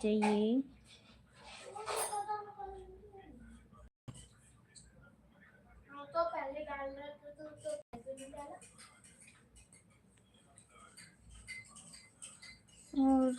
चाहिए। तो पहले डाल रहा था तो पैसे नहीं डाला। और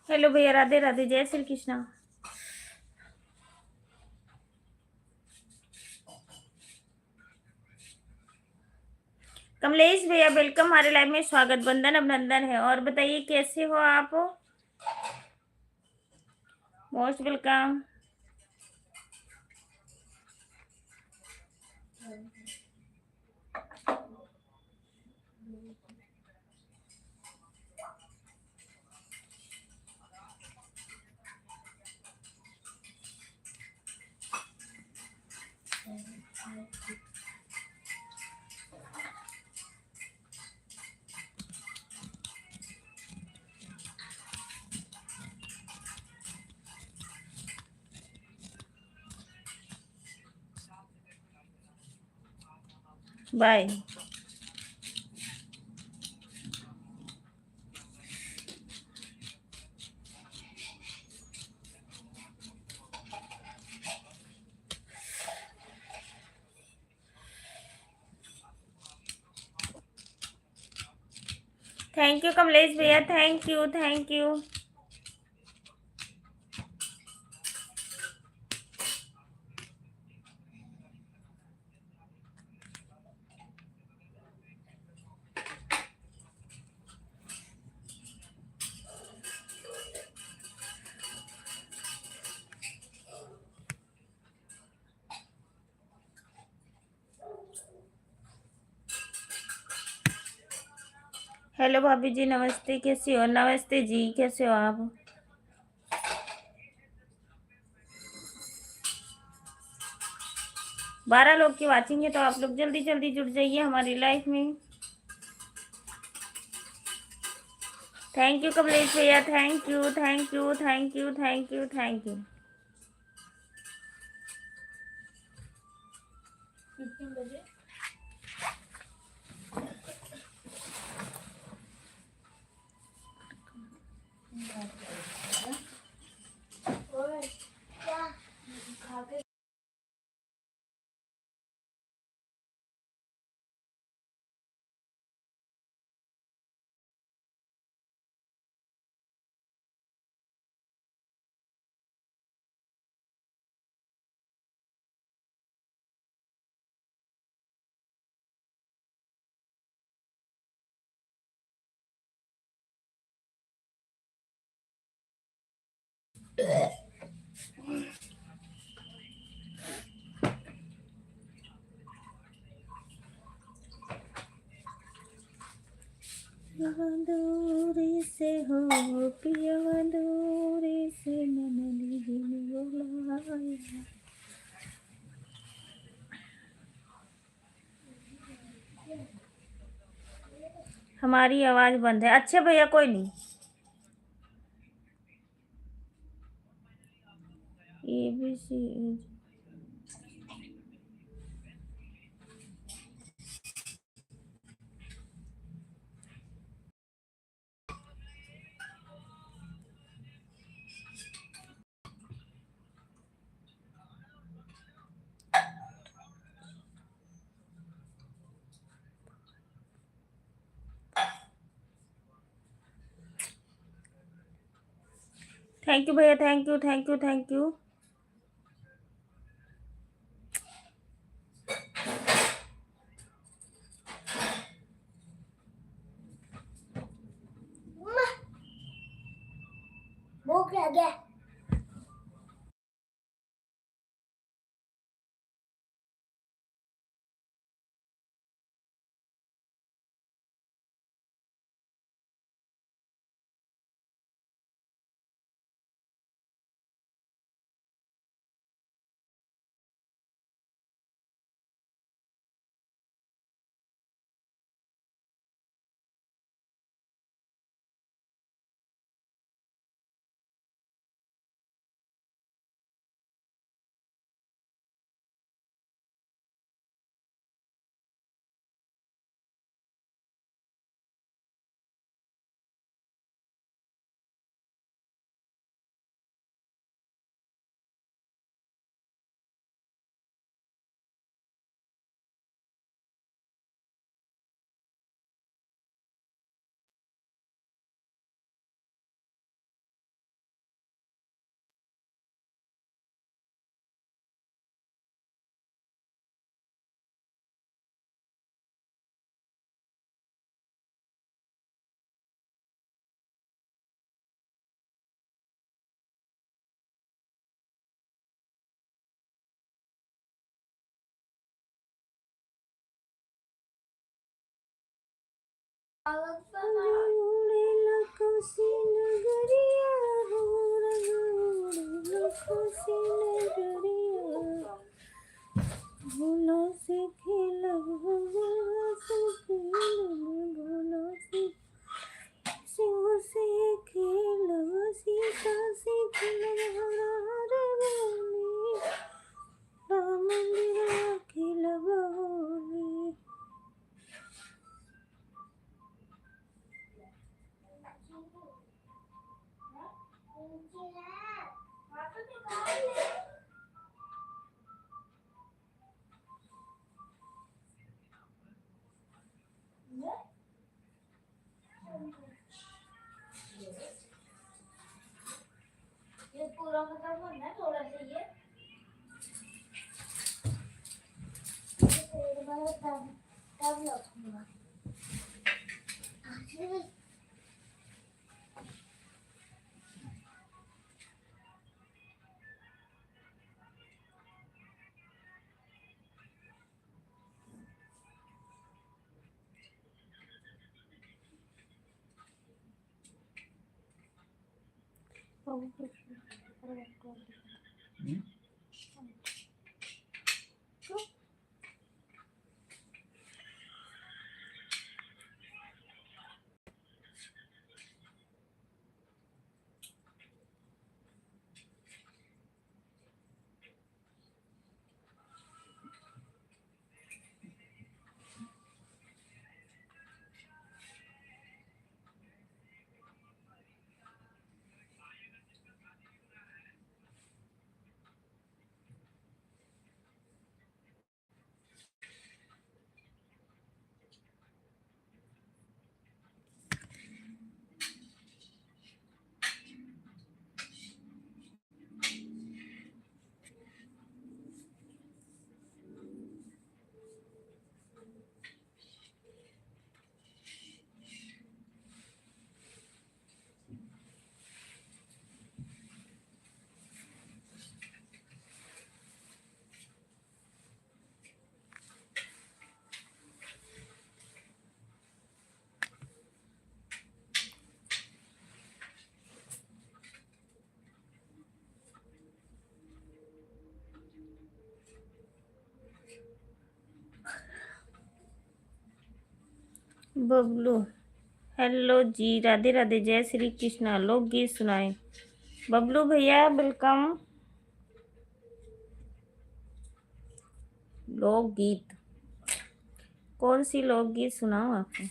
हेलो भैया, राधे राधे, जय श्री कृष्णा। कमलेश भैया वेलकम, हमारे लाइव में स्वागत, वंदन अभिनंदन है। और बताइए कैसे हो आप? Most welcome. Bye. Thank you Kamlesh भैया, thank you thank you. Hello भाभी जी, नमस्ते, कैसी हो? नमस्ते जी, कैसे हो आप? बारह लोग की वाचिंग है, तो आप लोग जल्दी जल्दी जुड़ जाइए हमारी लाइफ में। थैंक यू कमलेश भैया, thank you thank you thank you thank you thank you. 15 बजे और क्या खा के दूरी से हो पिया, दूरी से नन्ही बुलाया। हमारी आवाज बंद है। अच्छा भैया, कोई नहीं। ABC। थैंक यू भैया, thank you thank you thank you. भूख लग गया। उड़ेला खुशी नगरिया हो, उड़ेला खुशी नगरिया, भूलों से खेलब भूलों से खेलब, भूलों से सिंह से खेलब, सीता से खेलब, हमार होली राम मंदिर खेलब होली। ये पूरा मतलब बनना है थोड़ा सा ये फिर मैं तब रखूंगा। बबलू, हेलो जी, राधे राधे, जय श्री कृष्णा। लोकगीत सुनाए बबलू भैया, वेलकम। लोकगीत कौन सी लोकगीत सुनाऊं आपको?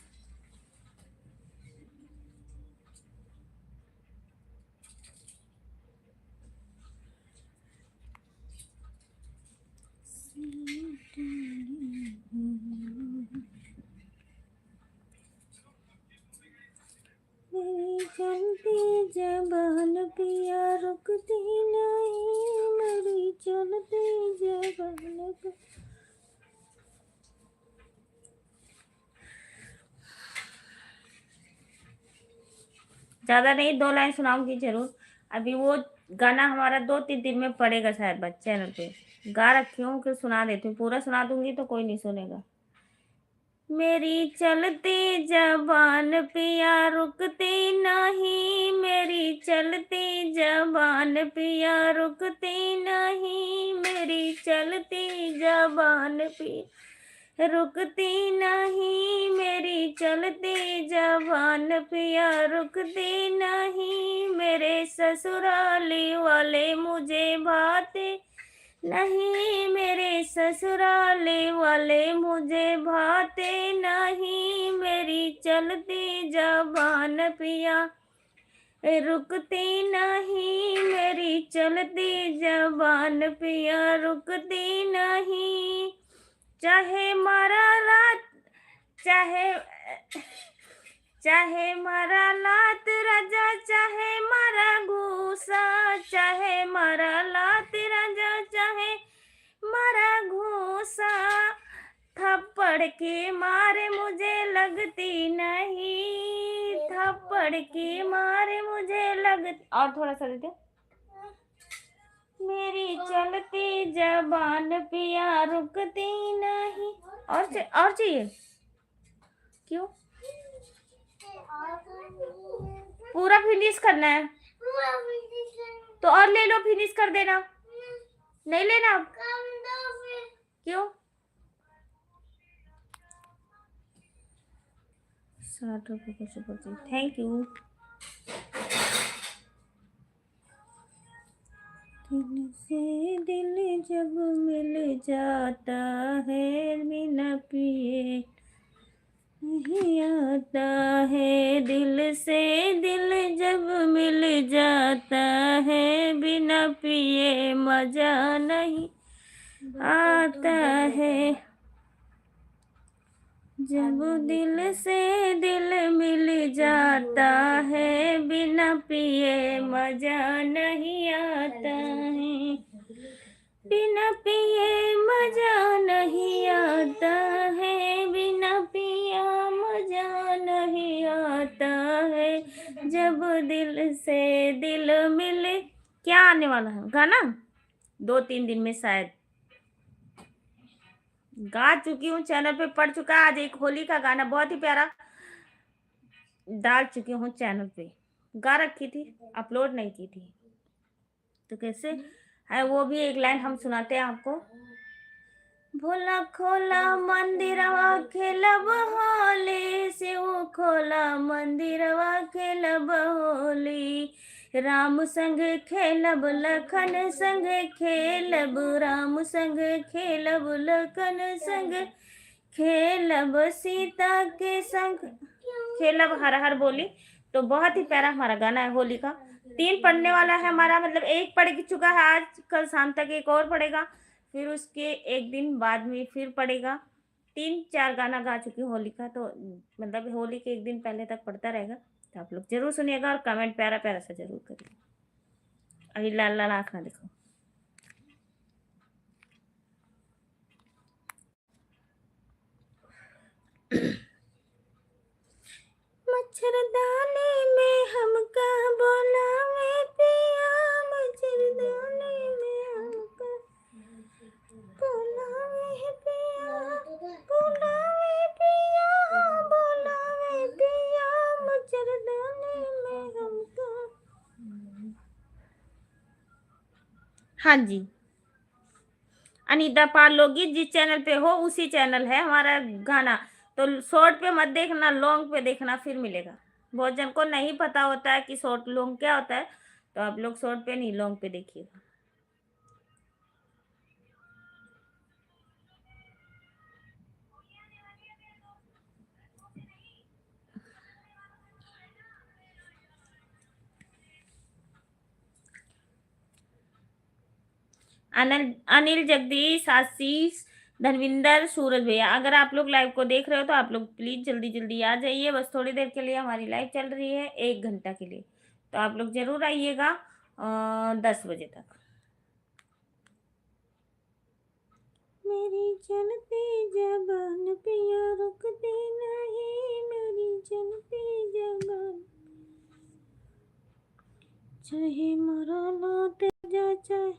मेरी चलती जबान पिया रुकती नहीं, मेरी चलती जबान पे। ज़्यादा नहीं, 2 लाइन सुनाऊंगी जरूर। अभी वो गाना हमारा 2-3 दिन में पड़ेगा शायद बस चैनल पे। गा रखी हूँ कि सुना देती हूँ, पूरा सुना दूंगी तो कोई नहीं सुनेगा। मेरी चलती जबान पिया रुकती नहीं, मेरी चलती जबान पिया रुकती नहीं, मेरी चलती जबान पिया रुकती नहीं, मेरी चलती जबान पिया रुकती नहीं, मेरे ससुराली वाले मुझे भाते नहीं, मेरे ससुराले वाले मुझे भाते नहीं, मेरी चलती जबान पिया रुकती नहीं, मेरी चलती जबान पिया रुकती नहीं। चाहे मारा लात, चाहे मारा लात राजा, चाहे मारा घूसा, चाहे मारा लात राजा, चाहे मारा घूसा, थप्पड़ के मारे मुझे लगती नहीं, थप्पड़ के मारे मुझे लगती। और थोड़ा सा देते। मेरी चलती जबान पिया रुकती नहीं। और चाहिए क्यों? पूरा फिनिश करना है तो और ले लो, फिनिश कर देना। नहीं लेना क्यों? 60 रुपये का सुपर चैट, थैंक यू। दिल से दिल जब मिल जाता है, बिना पिए नहीं आता है, दिल से दिल जब मिल जाता है, बिना पिए मजा नहीं आता है, जब दिल से दिल मिल जाता है, बिना पिए मजा नहीं आता है, बिना पिए मजा नहीं आता है, बिना पिया मजा नहीं आता है, जब दिल से दिल मिले। क्या आने वाला है गाना? 2-3 दिन में शायद गा चुकी हूँ, चैनल पे पड़ चुका है। आज एक होली का गाना बहुत ही प्यारा डाल चुकी हूँ चैनल पे, गा रखी थी, अपलोड नहीं की थी, तो कैसे है वो भी एक लाइन हम सुनाते हैं आपको। भोला खोला मंदिरवा खेलब होली, शिव खोला मंदिरवा खेलब होली, राम संग खेलब लखन संग खेलब, राम संग खेलब लखन संग खेलब, सीता के संग खेलब, हर हर बोली। तो बहुत ही प्यारा हमारा गाना है होली का। 3 पढ़ने वाला है हमारा, मतलब 1 पढ़ चुका है, आज कल शाम तक 1 और पढ़ेगा, फिर उसके 1 दिन बाद में फिर पढ़ेगा। 3-4 गाना गा चुकी हूँ होली का, तो मतलब होली के 1 दिन पहले तक पढ़ता रहेगा। तो आप लोग जरूर सुनिएगा और कमेंट प्यारा प्यारा सा जरूर करिएगा। अभी लाल लाल आँख ना देखो। मच्छरदानी में हमका बोलावे पिया, मच्छरदानी में हमका बोलावे पिया, बोलावे पिया, बोलावे पिया, मच्छरदानी में हमका। हाँ जी, अनीता पाल लोगी जिस चैनल पे हो उसी चैनल है हमारा गाना। तो शॉर्ट पे मत देखना, लॉन्ग पे देखना, फिर मिलेगा। बहुत जन को नहीं पता होता है कि शॉर्ट लॉन्ग क्या होता है, तो आप लोग शॉर्ट पे नहीं लॉन्ग पे देखिएगा। अनिल जगदीश, आशीष, धनविंदर, सूरज भैया, अगर आप लोग लाइव को देख रहे हो तो आप लोग प्लीज जल्दी जल्दी आ जाइए। बस थोड़ी देर के लिए हमारी लाइव चल रही है, 1 घंटा के लिए, तो आप लोग ज़रूर आइएगा 10 बजे तक। मेरी चलती ज़बान पिया रुकती नहीं, मेरी चलती ज़बान, चाहे मरा लाते जा चाहे।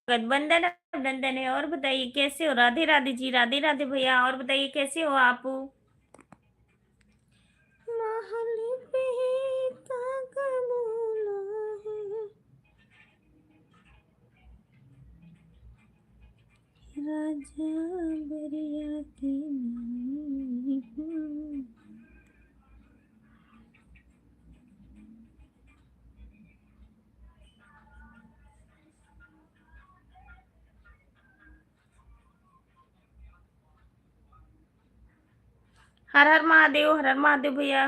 गठबंधन अभिनंदन है। और बताइए कैसे हो? राधे राधे जी, राधे राधे भैया। और बताइए कैसे हो आप? महल पे काका बोला है, राजा बरिया की नहीं हूँ। हर हर महादेव, हर हर महादेव भैया।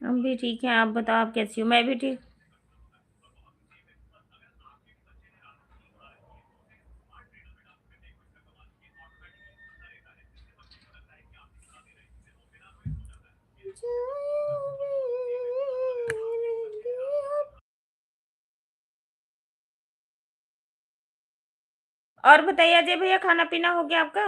हम भी ठीक हैं, आप बताओ आप कैसी हो? मैं भी ठीक। और बताइए अजय भैया, खाना पीना हो गया आपका?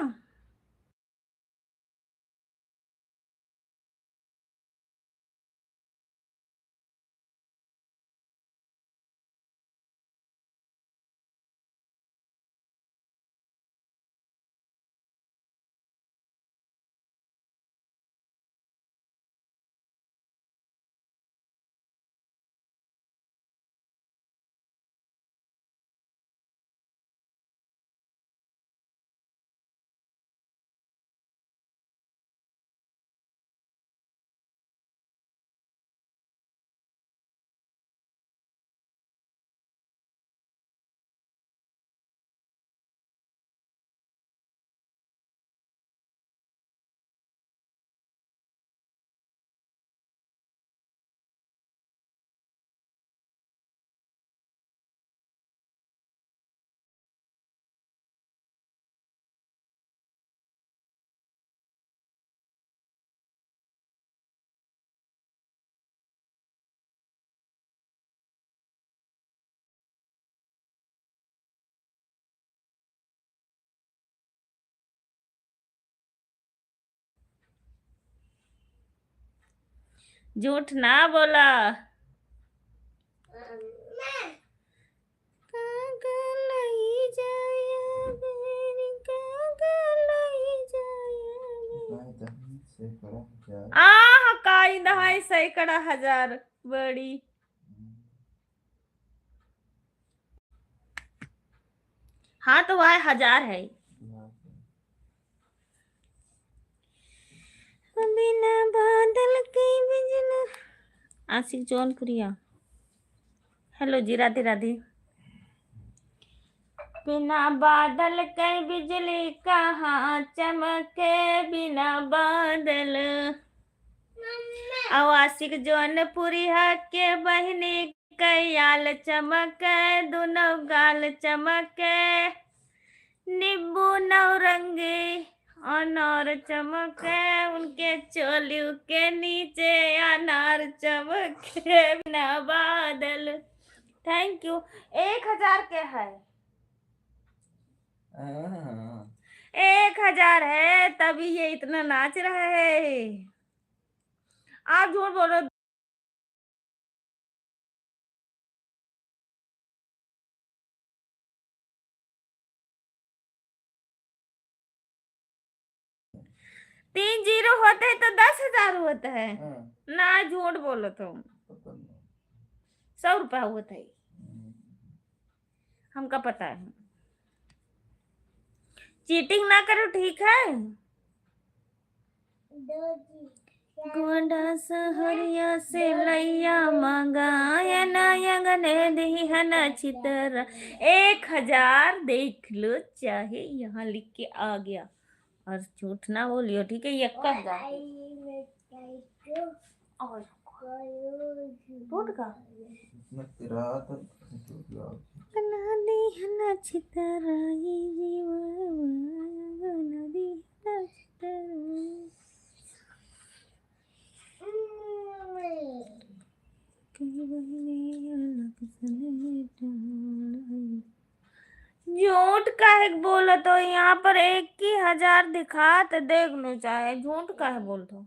झूठ ना बोला। काई दहाई सैकड़ा हजार बड़ी। हाँ तो वह 1000 है। बिना बादल के बिजली। आशिक जौनपुरिया। हेलो जी, राधे राधे। बिना बादल के बिजली कहाँ चमके, बिना बादल। अब आशिक जौनपुरी के बहनी कयाल चमके, दोनों गाल चमके, नींबू नौरंगी अनार चमके, उनके चोलियों के नीचे अनार चमके, बिना बादल। Thank you. 1000 के है, 1000 है, तभी ये इतना नाच रहा है। आप झूठ बोलो। तीन जीरो होते हैं तो 10,000 होता है ना, झूठ बोलो तुम। 100 रुपया होता है, हमका पता है। चीटिंग ना करो, ठीक है। गोंडा सहरिया से लैया मंगाया नयंगने दिहन चितर। 1000 देख लो, चाहे यहाँ लिख के आ गया, और झूठ ना बोलियो, ठीक है। 1000 और झूठ का बना दिहन चितर, ये जीवा बना दिहन चितर। झूठ काहे बोलो तो, यहाँ पर 21,000 दिखा तो देख लो, चाहे झूठ काहे बोल दो।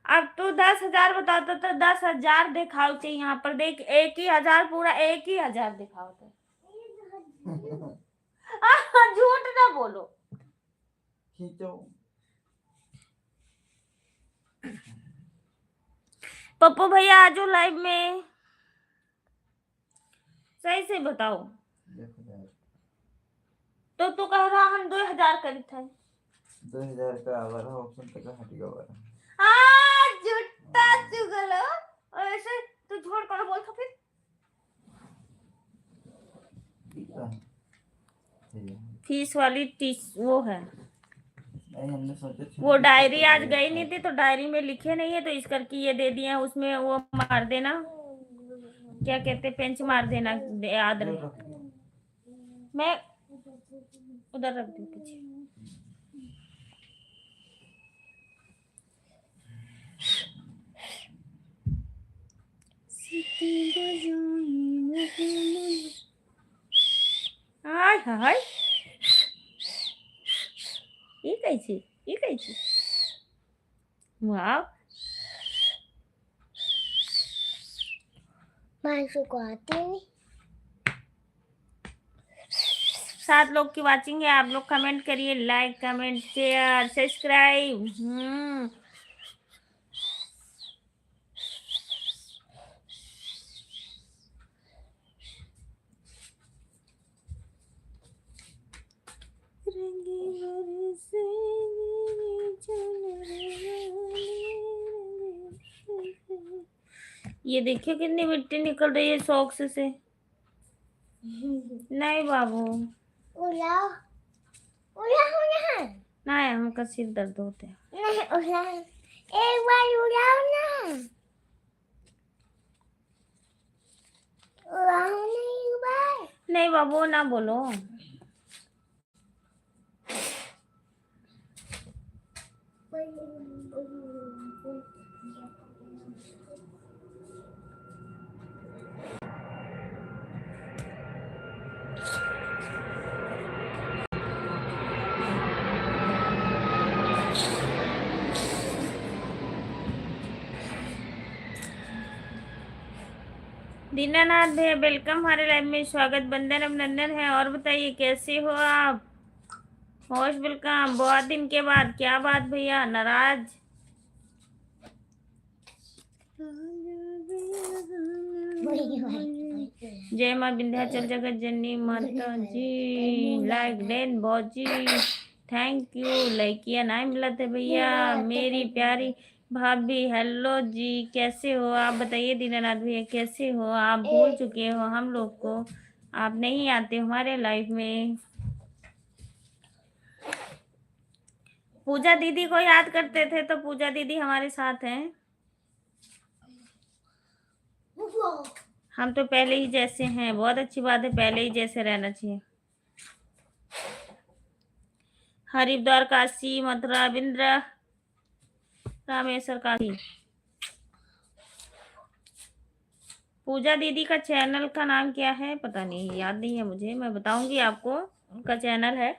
अब तो 10,000 बताता तो 10,000 दिखाओ चाहिए, यहाँ पर देख 21,000, पूरा 21,000 दिखाओ तो। झूठ ना बोलो। पप्पू भैया आजो लाइव में, सही से बताओ। तो तू कह रहा हम 2,000 करी थे। 2000 का आवर ऑप्शन तक हटेगा वाला। झूठा चुगलो, ऐसे तू झूठ कर बोल तो फिर। फीस वाली वो है, नहीं हमने सोचा वो डायरी आज गई नहीं थी तो डायरी में लिखे नहीं है, तो इस करके ये दे दिया। उसमें वो मार देना, क्या कहते, पेंच मार देना, याद रहे। मैं उधर रख दी पीछे। हाय हाय, ये कैसी, ये कैसी, वाह। को आती नहीं। 7 लोग की वाचिंग है, आप लोग कमेंट करिए, लाइक कमेंट शेयर सब्सक्राइब। ये देखिए कितनी मिट्टी निकल रही है सॉक्स से। नहीं बाबू, उलाओ उलाओ ना, नहीं हमका सिर दर्द होता है। नहीं उलाओ, एक बार उलाओ ना, उलाओ नहीं एक बार। नहीं बाबू ना बोलो। दीनानाथ भैया वेलकम हमारे लाइव में, स्वागत, बंदन अभिनंदन है। और बताइए कैसे हो आप? मोस्ट वेलकम, बहुत दिन के बाद। क्या बात भैया, नाराज? जय माँ विंध्याचल जगत जननी माता जी। लाइक देन बहुत जी, थैंक यू। लाइकिया नहीं मिला था भैया, मेरी प्यारी भाभी हेलो जी, कैसे हो आप बताइए। दीनानाथ भैया कैसे हो आप? भूल चुके हो हम लोग को, आप नहीं आते हमारे लाइफ में। पूजा दीदी को याद करते थे तो पूजा दीदी हमारे साथ हैं। हम तो पहले ही जैसे हैं, बहुत अच्छी बात है, पहले ही जैसे रहना चाहिए। हरिद्वार, काशी, मथुरा, बिंद्रा, रामेश्वर, काशी। पूजा दीदी का चैनल का नाम क्या है पता नहीं, याद नहीं है मुझे, मैं बताऊंगी आपको। उनका चैनल है।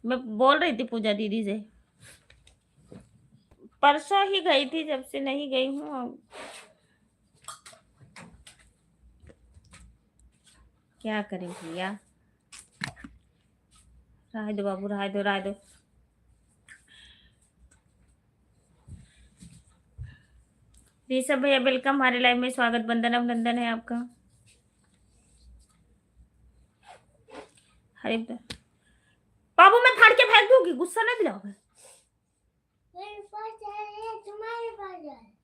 मैं बोल रही थी पूजा दीदी से, परसों ही गई थी, जब से नहीं गई हूँ। क्या करें भैया, राय दो बाबू, राय दो, राय दो। ऋषभ भैया वेलकम हमारे लाइव में, स्वागत, बंदन अभिनंदन है आपका। हरे बाबू मैं फाड़ के फेंक दूंगी, गुस्सा ना दिलाओ। मेरे पास है, तुम्हारे पास है।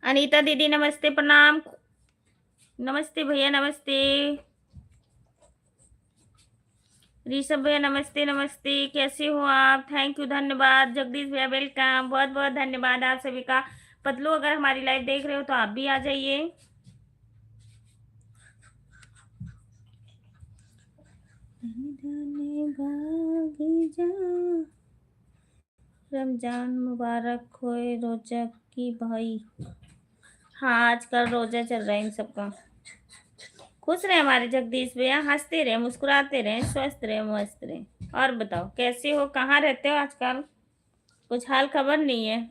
अनीता दीदी नमस्ते, प्रणाम। नमस्ते भैया, नमस्ते। ऋषभ भैया नमस्ते, नमस्ते, कैसे हो आप? थैंक यू, धन्यवाद। जगदीश भैया वेलकम, बहुत बहुत धन्यवाद आप सभी का। पतलू अगर हमारी लाइव देख रहे हो तो आप भी आ जाइए। रमजान मुबारक होए रोजा की भाई। हाँ आजकल रोजा चल रहा है इन सबका। खुश रहे हमारे जगदीश भैया, हंसते रहे, मुस्कुराते रहे, स्वस्थ रहे, मस्त रहे। और बताओ कैसे हो, कहाँ रहते हो आजकल? कुछ हाल खबर नहीं है।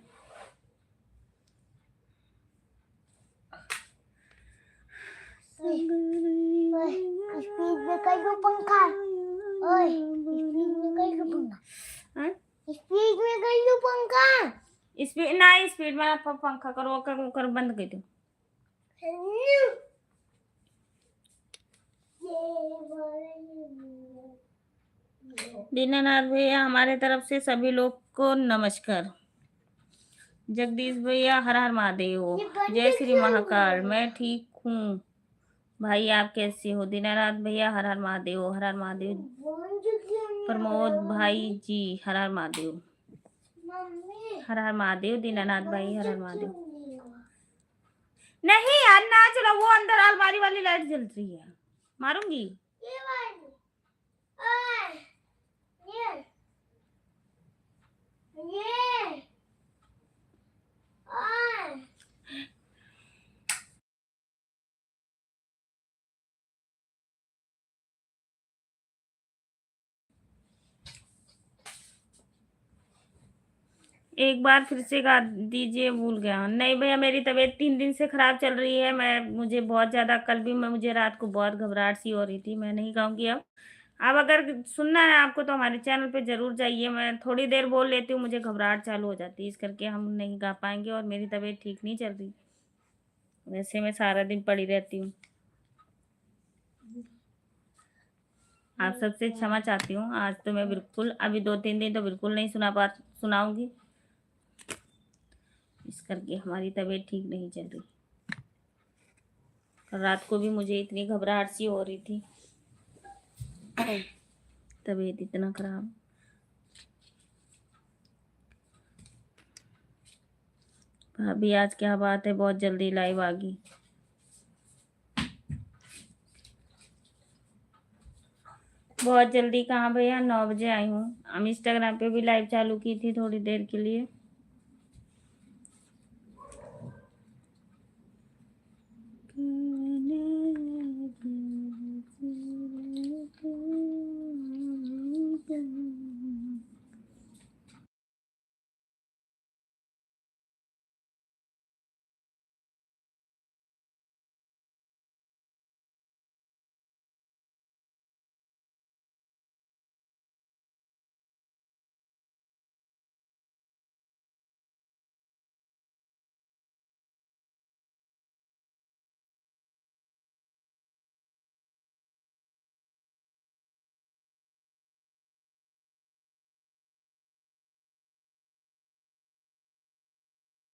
स्पीड में कर दो पंखा। ओए स्पीड में कर दो पंखा। स्पीड में कर दो पंखा। स्पीड ना, स्पीड में पंखा करो, कर बंद कर दो। दीनानाथ भैया हमारे तरफ से सभी लोग को नमस्कार। जगदीश भैया हर हर महादेव, जय श्री महाकाल। मैं ठीक हूँ भाई, आप कैसे हो? दीनानाथ भैया हर हर महादेव, हर हर महादेव। प्रमोद भाई जी हर हर महादेव, हर हर महादेव। दीनानाथ भाई हर हर महादेव। नहीं यार ना चलो, वो अंदर अलमारी वाली लाइट जल रही है, मारूंगी। एक बार फिर से गा दीजिए, भूल गया। नहीं भैया मेरी तबीयत 3 दिन से खराब चल रही है। मुझे बहुत ज़्यादा, कल भी मुझे रात को बहुत घबराहट सी हो रही थी। मैं नहीं गाऊंगी अब अगर सुनना है आपको तो हमारे चैनल पे ज़रूर जाइए। मैं थोड़ी देर बोल लेती हूँ, मुझे घबराहट चालू हो जाती है, इस करके हम नहीं गा पाएंगे। और मेरी तबीयत ठीक नहीं चल रही, वैसे मैं सारा दिन पड़ी रहती हूँ। आप सबसे क्षमा चाहती हूँ। आज तो मैं बिल्कुल, अभी 2-3 दिन तो बिल्कुल नहीं सुनाऊंगी, इस करके हमारी तबीयत ठीक नहीं चल रही। कल रात को भी मुझे इतनी घबराहट सी हो रही थी, तबीयत इतना खराब। भाभी आज क्या बात है, बहुत जल्दी लाइव आ गई। बहुत जल्दी कहाँ भैया, 9 बजे आई हूँ। हम इंस्टाग्राम पे भी लाइव चालू की थी थोड़ी देर के लिए।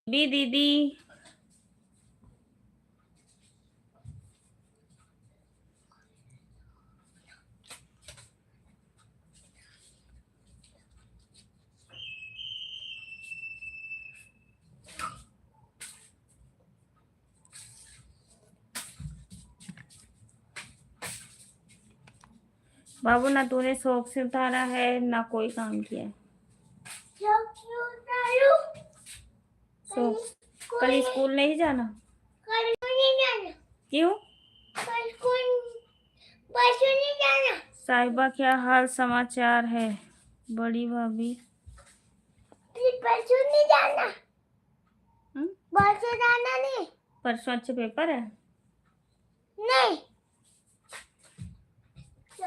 भी दीदी बाबू, ना तूने शौक से उतारा है ना कोई काम किया है। शौक, कल स्कूल नहीं जाना? कल को नहीं जाना। क्यों? कल को परसों नहीं जाना। साहिबा, क्या हाल समाचार है? बड़ी भाभी, परसों नहीं जाना। परसों जाना नहीं। परसों अच्छे पेपर है? नहीं,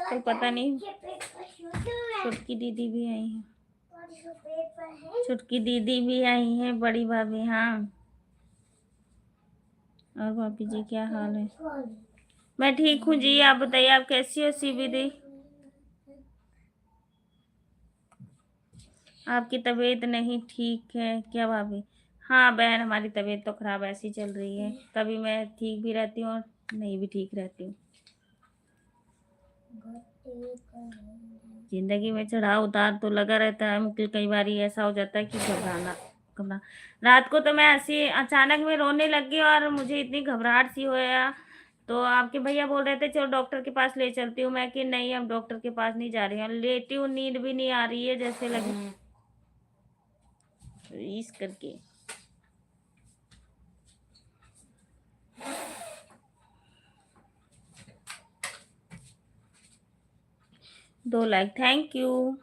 कल पता नहीं। छुटकी दीदी भी आई है। छुटकी दीदी भी आई है, बड़ी भाभी। हाँ, और भाभी जी क्या हाल है? मैं ठीक हूँ जी, आप बताइए, आप कैसी हो सीबी दी? आपकी तबीयत नहीं ठीक है क्या भाभी? हाँ बहन, हमारी तबीयत तो खराब ऐसी चल रही है, कभी मैं ठीक भी रहती हूँ और नहीं भी ठीक रहती हूँ। जिंदगी में चढ़ाव उतार तो लगा रहता है, मुझे कई बार ऐसा हो जाता है कि घबराना घबरा। रात को तो मैं ऐसी अचानक में रोने लग गई और मुझे इतनी घबराहट सी होया, तो आपके भैया बोल रहे थे चलो डॉक्टर के पास ले चलती हूँ। मैं कि नहीं, अब डॉक्टर के पास नहीं जा रही हूँ, लेटी हूँ, नींद भी नहीं आ रही है, जैसे लगे इस करके। दो लाइक, थैंक यू।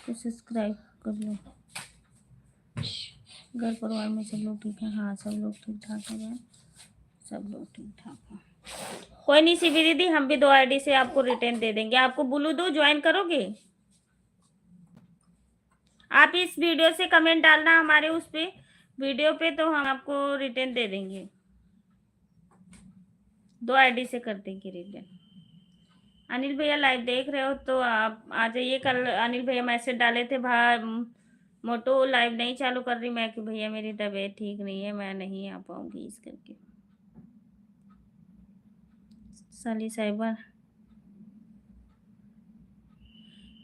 तो सब्सक्राइब कर लो। घर परिवार में सब लोग ठीक है? हाँ, सब लोग ठीक ठाक है, सब लोग ठीक ठाक हैं। कोई नहीं सीबी दीदी, हम भी 2 आईडी से आपको रिटर्न दे देंगे। आपको ब्लू दो, ज्वाइन करोगे? आप इस वीडियो से कमेंट डालना हमारे उस पे वीडियो पे, तो हम आपको रिटर्न दे देंगे। 2 आईडी से कर देंगे रिटर्न। अनिल भैया लाइव देख रहे हो तो आप आ जाइए। कल अनिल भैया मैसेज डाले थे, मोटो लाइव नहीं चालू कर रही मैं कि भैया मेरी तबीयत ठीक नहीं है, मैं नहीं आ पाऊंगी इस करके। साली साहिबा,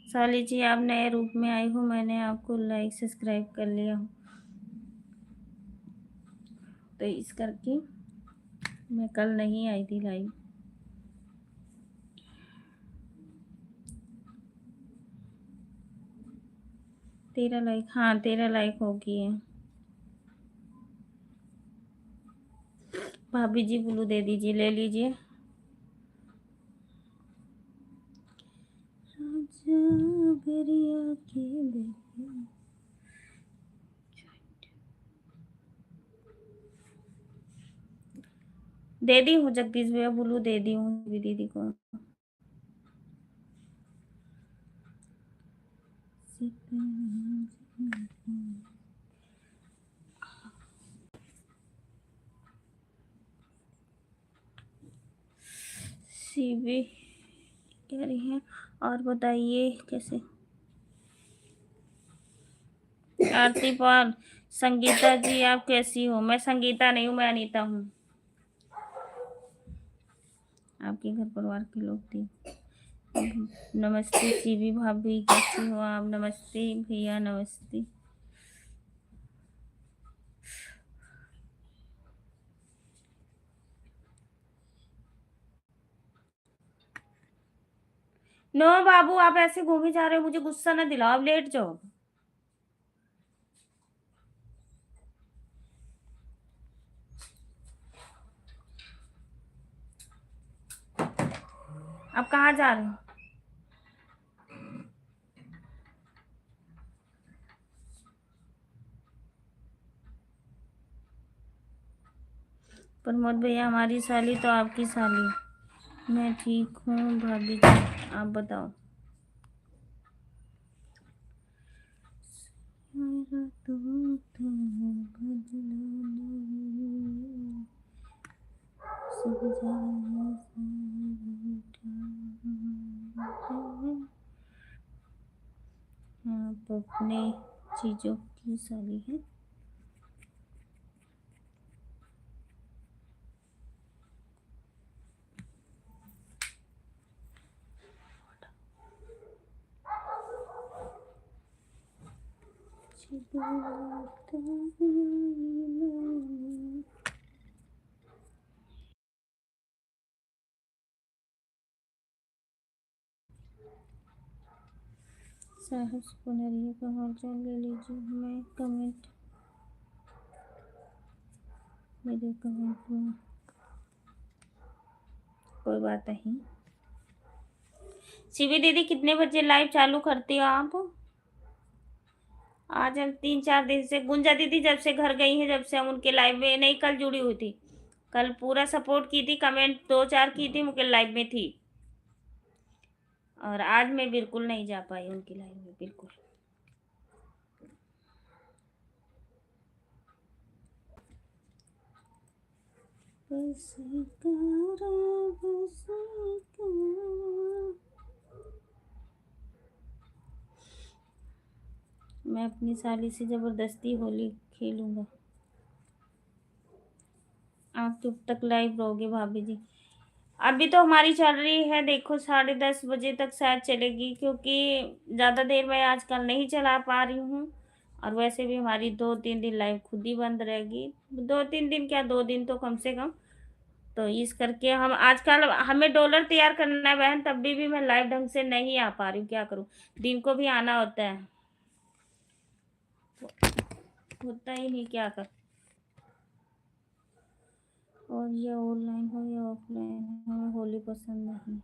साली जी आप नए रूप में आई हो, मैंने आपको लाइक सब्सक्राइब कर लिया हूँ, तो इस करके मैं कल नहीं आई थी लाइव। तेरा लाइक, हाँ 13 लाइक हो गई है। भाभी जी ब्लू दे दीजिए, ले लीजिए। दे दी हूँ जगदीश भैया, ब्लू दे दी हूँ दीदी को। सीबी कह रही है, और बताइए कैसे? आरती पाल, संगीता जी आप कैसी हो? मैं संगीता नहीं हूँ, मैं अनीता हूँ। आपके घर परिवार के लोग थे? नमस्ते सीबी भाभी, कैसी हो आप? नमस्ते भैया, नमस्ते। नो बाबू, आप ऐसे घूमे जा रहे हो, मुझे गुस्सा ना दिलाओ, आप लेट जाओ। आप कहाँ जा रहे हो? प्रमोद भैया, हमारी साली तो आपकी साली। मैं ठीक हूँ भाभी जी, आप बताओ। आप अपने चीजों की साली है। साहब पुनरिया का हालचाल ले लीजिए। मैं कमेंट, मेरे कमेंट में कोई बात नहीं। शिवी दीदी, कितने बजे लाइव चालू करती हो आप? आज हम 3-4 दिन से, गुंजा दीदी जब से घर गई है, जब से हम उनके लाइव में नहीं, कल जुड़ी हुई थी। कल पूरा सपोर्ट की थी, कमेंट 2-4 की थी, उनके लाइव में थी। और आज मैं बिल्कुल नहीं जा पाई उनकी लाइव में, बिल्कुल। मैं अपनी साली से जबरदस्ती होली खेलूंगा। आप कब तक लाइव रहोगे भाभी जी? अभी तो हमारी चल रही है, देखो 10:30 बजे तक शायद चलेगी, क्योंकि ज़्यादा देर मैं आजकल नहीं चला पा रही हूँ। और वैसे भी हमारी 2-3 दिन लाइव खुद ही बंद रहेगी। 2-3 दिन क्या, 2 दिन तो कम से कम। तो इस करके हम आजकल, हमें डॉलर तैयार करना है बहन, तब भी मैं लाइव ढंग से नहीं आ पा रही हूँ, क्या करूँ। दिन को भी आना होता है, होता ही नहीं, क्या कर। और ये ऑनलाइन हो या ऑफलाइन, हमें होली पसंद नहीं।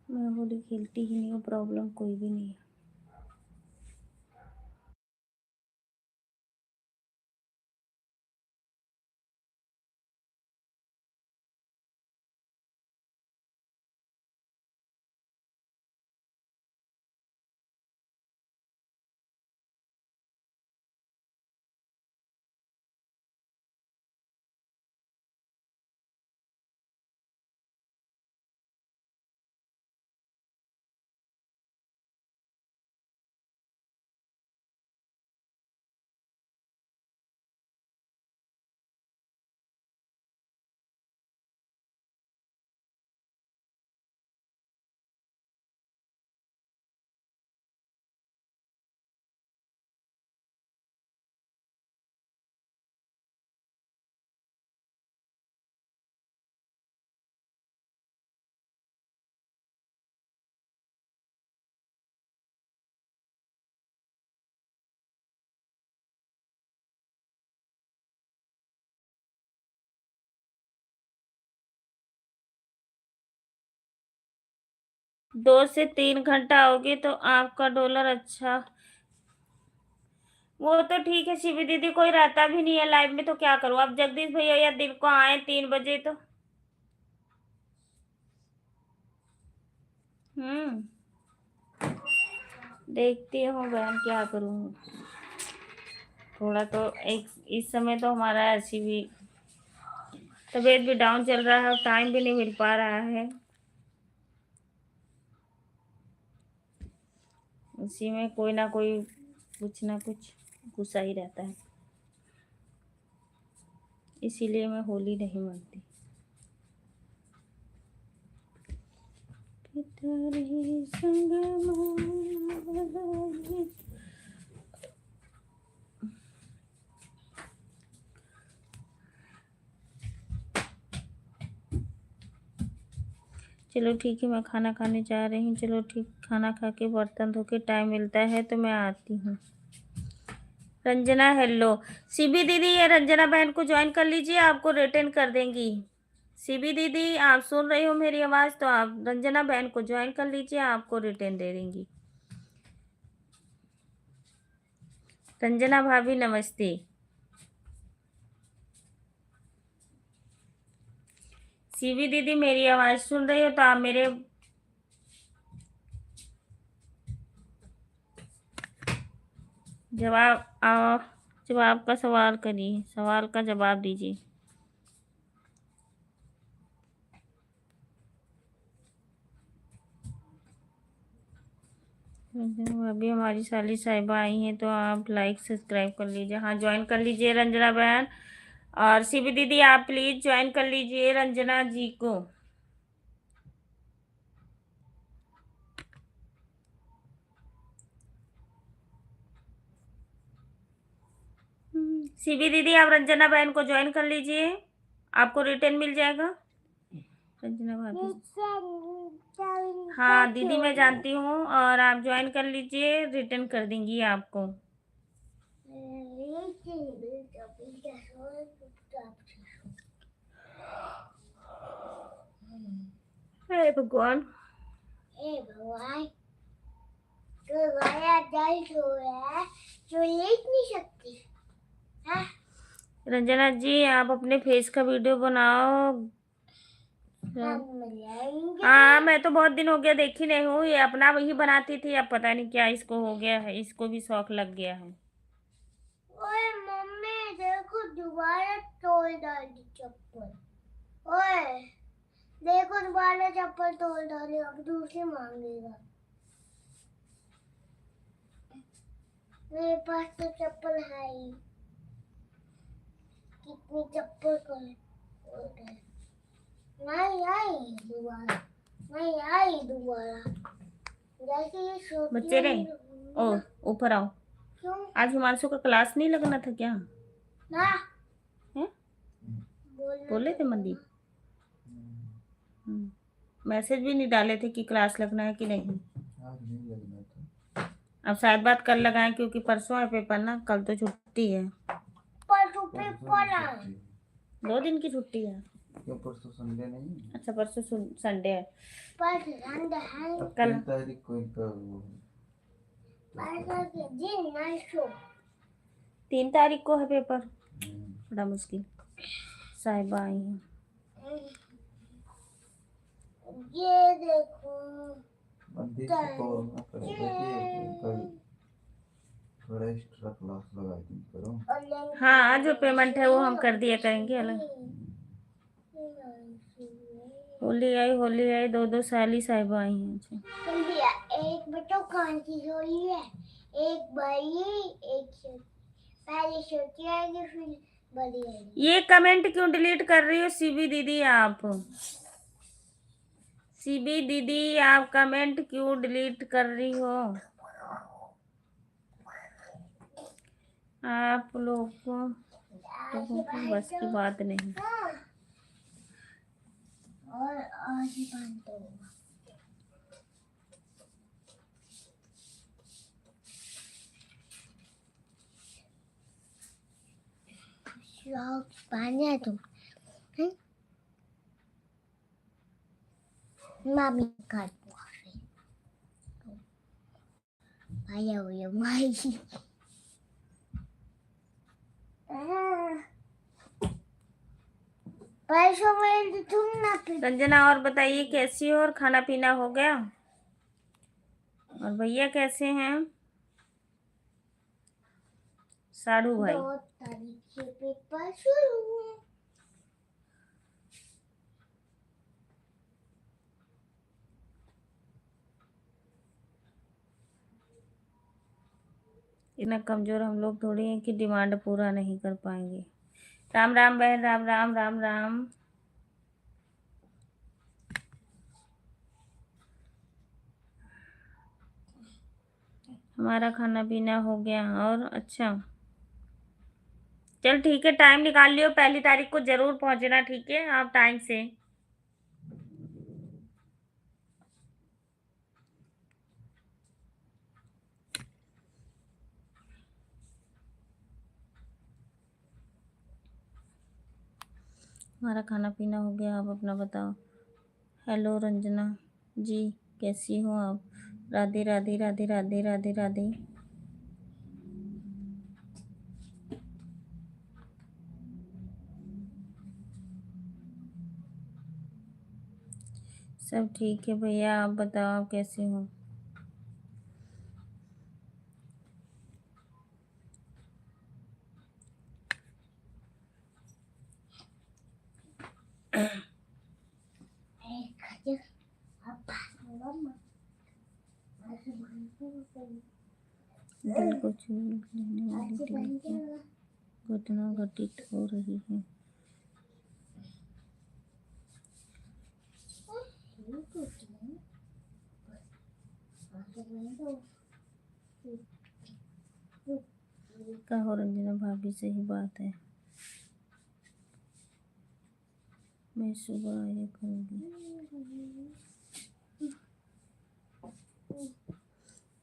मैं होली खेलती ही नहीं हूँ, प्रॉब्लम कोई भी नहीं है। दो से 3 घंटा होगी तो आपका डॉलर अच्छा। वो तो ठीक है शिवी दीदी, कोई रहता भी नहीं है लाइव में, तो क्या करूँ। अब जगदीश भैया या दिन को आए 3 बजे तो। देखती हूँ बहन, क्या करूँ। थोड़ा तो एक इस समय तो हमारा ऐसी भी तबीयत भी डाउन चल रहा है, और टाइम भी नहीं मिल पा रहा है। उसी में कोई ना कोई कुछ ना कुछ घुसा ही रहता है। इसीलिए मैं होली नहीं मनती। तेरे संग मोर। चलो ठीक है, मैं खाना खाने जा रही हूँ। चलो ठीक, खाना खा के बर्तन धो के टाइम मिलता है तो मैं आती हूँ। रंजना हेलो। सीबी दीदी, ये रंजना बहन को ज्वाइन कर लीजिए, आपको रिटर्न कर देंगी। सीबी दीदी, आप सुन रही हो मेरी आवाज़ तो आप रंजना बहन को ज्वाइन कर लीजिए, आपको रिटर्न दे देंगी। रंजना भाभी नमस्ते। सीबी दीदी, मेरी आवाज़ सुन रही हो तो आप मेरे जवाब का सवाल करिए, सवाल का जवाब दीजिए। अभी हमारी साली साहिबा आई हैं तो आप लाइक सब्सक्राइब कर लीजिए। हाँ, ज्वाइन कर लीजिए रंजना बहन। और सीबी दीदी, आप प्लीज ज्वाइन कर लीजिए रंजना जी को। सीबी दीदी, आप रंजना बहन को ज्वाइन कर लीजिए, आपको रिटर्न मिल जाएगा। रंजना भाभी, हाँ दीदी मैं जानती हूँ, और आप ज्वाइन कर लीजिए, रिटर्न कर देंगी आपको। हे भगवान, भगवान, तो बड़ा दर्द हो रहा है, जो लेट नहीं सकती। हाँ? रंजना जी, आप अपने फेस का वीडियो बनाओ। हाँ, मैं तो बहुत दिन हो गया देखी नहीं हूँ, ये अपना वही बनाती थी, अब पता नहीं क्या इसको हो गया है, इसको भी शौक लग गया है। ओए मम्मी देखो, दोबारा तोड़ डाली चप्पल। ओए देखो, दोबारा चप्पल तोड़ डाली, अब दूसरी मांगेगा। मेरे पास तो चप्पल है ही, कितनी चप्पल कर नहीं आई दोबारा, नहीं आई दोबारा। जैसे ये सोती बच्चे रे, ओ ऊपर आओ। क्यों आज हिमांशु का क्लास नहीं लगना था क्या? ना है? बोले थे मनदीप? मैसेज भी नहीं डाले थे कि क्लास लगना है कि नहीं। आज नहीं लगना था। अब शायद बात कल लगाएं, क्योंकि परसों है पेपर ना, कल तो छुट्टी है। परसों पेपर है। 2 दिन की छुट्टी है। क्यों, परसों संडे नहीं है? अच्छा, परसों संडे है। परसों संडे है। अब कल 3 तारीख को इनका वो है। परसों के दिन नहीं सो। 3 तारीख को है पेपर। बड़ा मुश्किल। साहिबा आई हैं। ये देखो, मंदिर से बोलना पड़ेगा कि कोई थोड़ा एक्स्ट्रा क्लास लगा दी करो। हाँ, जो पेमेंट है वो हम कर दिया करेंगे अलग। होली आई 2 साली साहिबा आई हैं। अच्छा, एक बेटो कौन सी होली है, एक बड़ी, एक छोटी। पहले छोटी आएगी, फिर बड़ी आएगी। ये कमेंट क्यों डिलीट कर रही हो सीबी दीदी आप? सीबी दीदी, आप कमेंट क्यों डिलीट कर रही हो? आप लोगों को बस की बात नहीं। और आज बंद होगा। पानी है तुम, मामी कर भाई हुई माई। पैसों में तुम ना रंजना, और बताइए कैसी हो, और खाना पीना हो गया? और भैया कैसे हैं? साढ़ू भाई 2 तारीख से पेपर शुरू है। इतना कमजोर हम लोग थोड़ी हैं कि डिमांड पूरा नहीं कर पाएंगे। राम राम बहन, राम राम राम राम। हमारा खाना पीना हो गया। और अच्छा, चल ठीक है, टाइम निकाल लियो, 1 तारीख को जरूर पहुंचना, ठीक है, आप टाइम से। हमारा खाना पीना हो गया, आप अपना बताओ। हेलो रंजना जी, कैसी हो आप? राधे राधे राधे राधे राधे राधे। सब ठीक है भैया, आप बताओ आप कैसे हो? दिल को छू लेने वाली दिल की घटना घटित हो रही है। कहो रंजना भाभी, सही बात है, मैं सुबह आया करूँगी।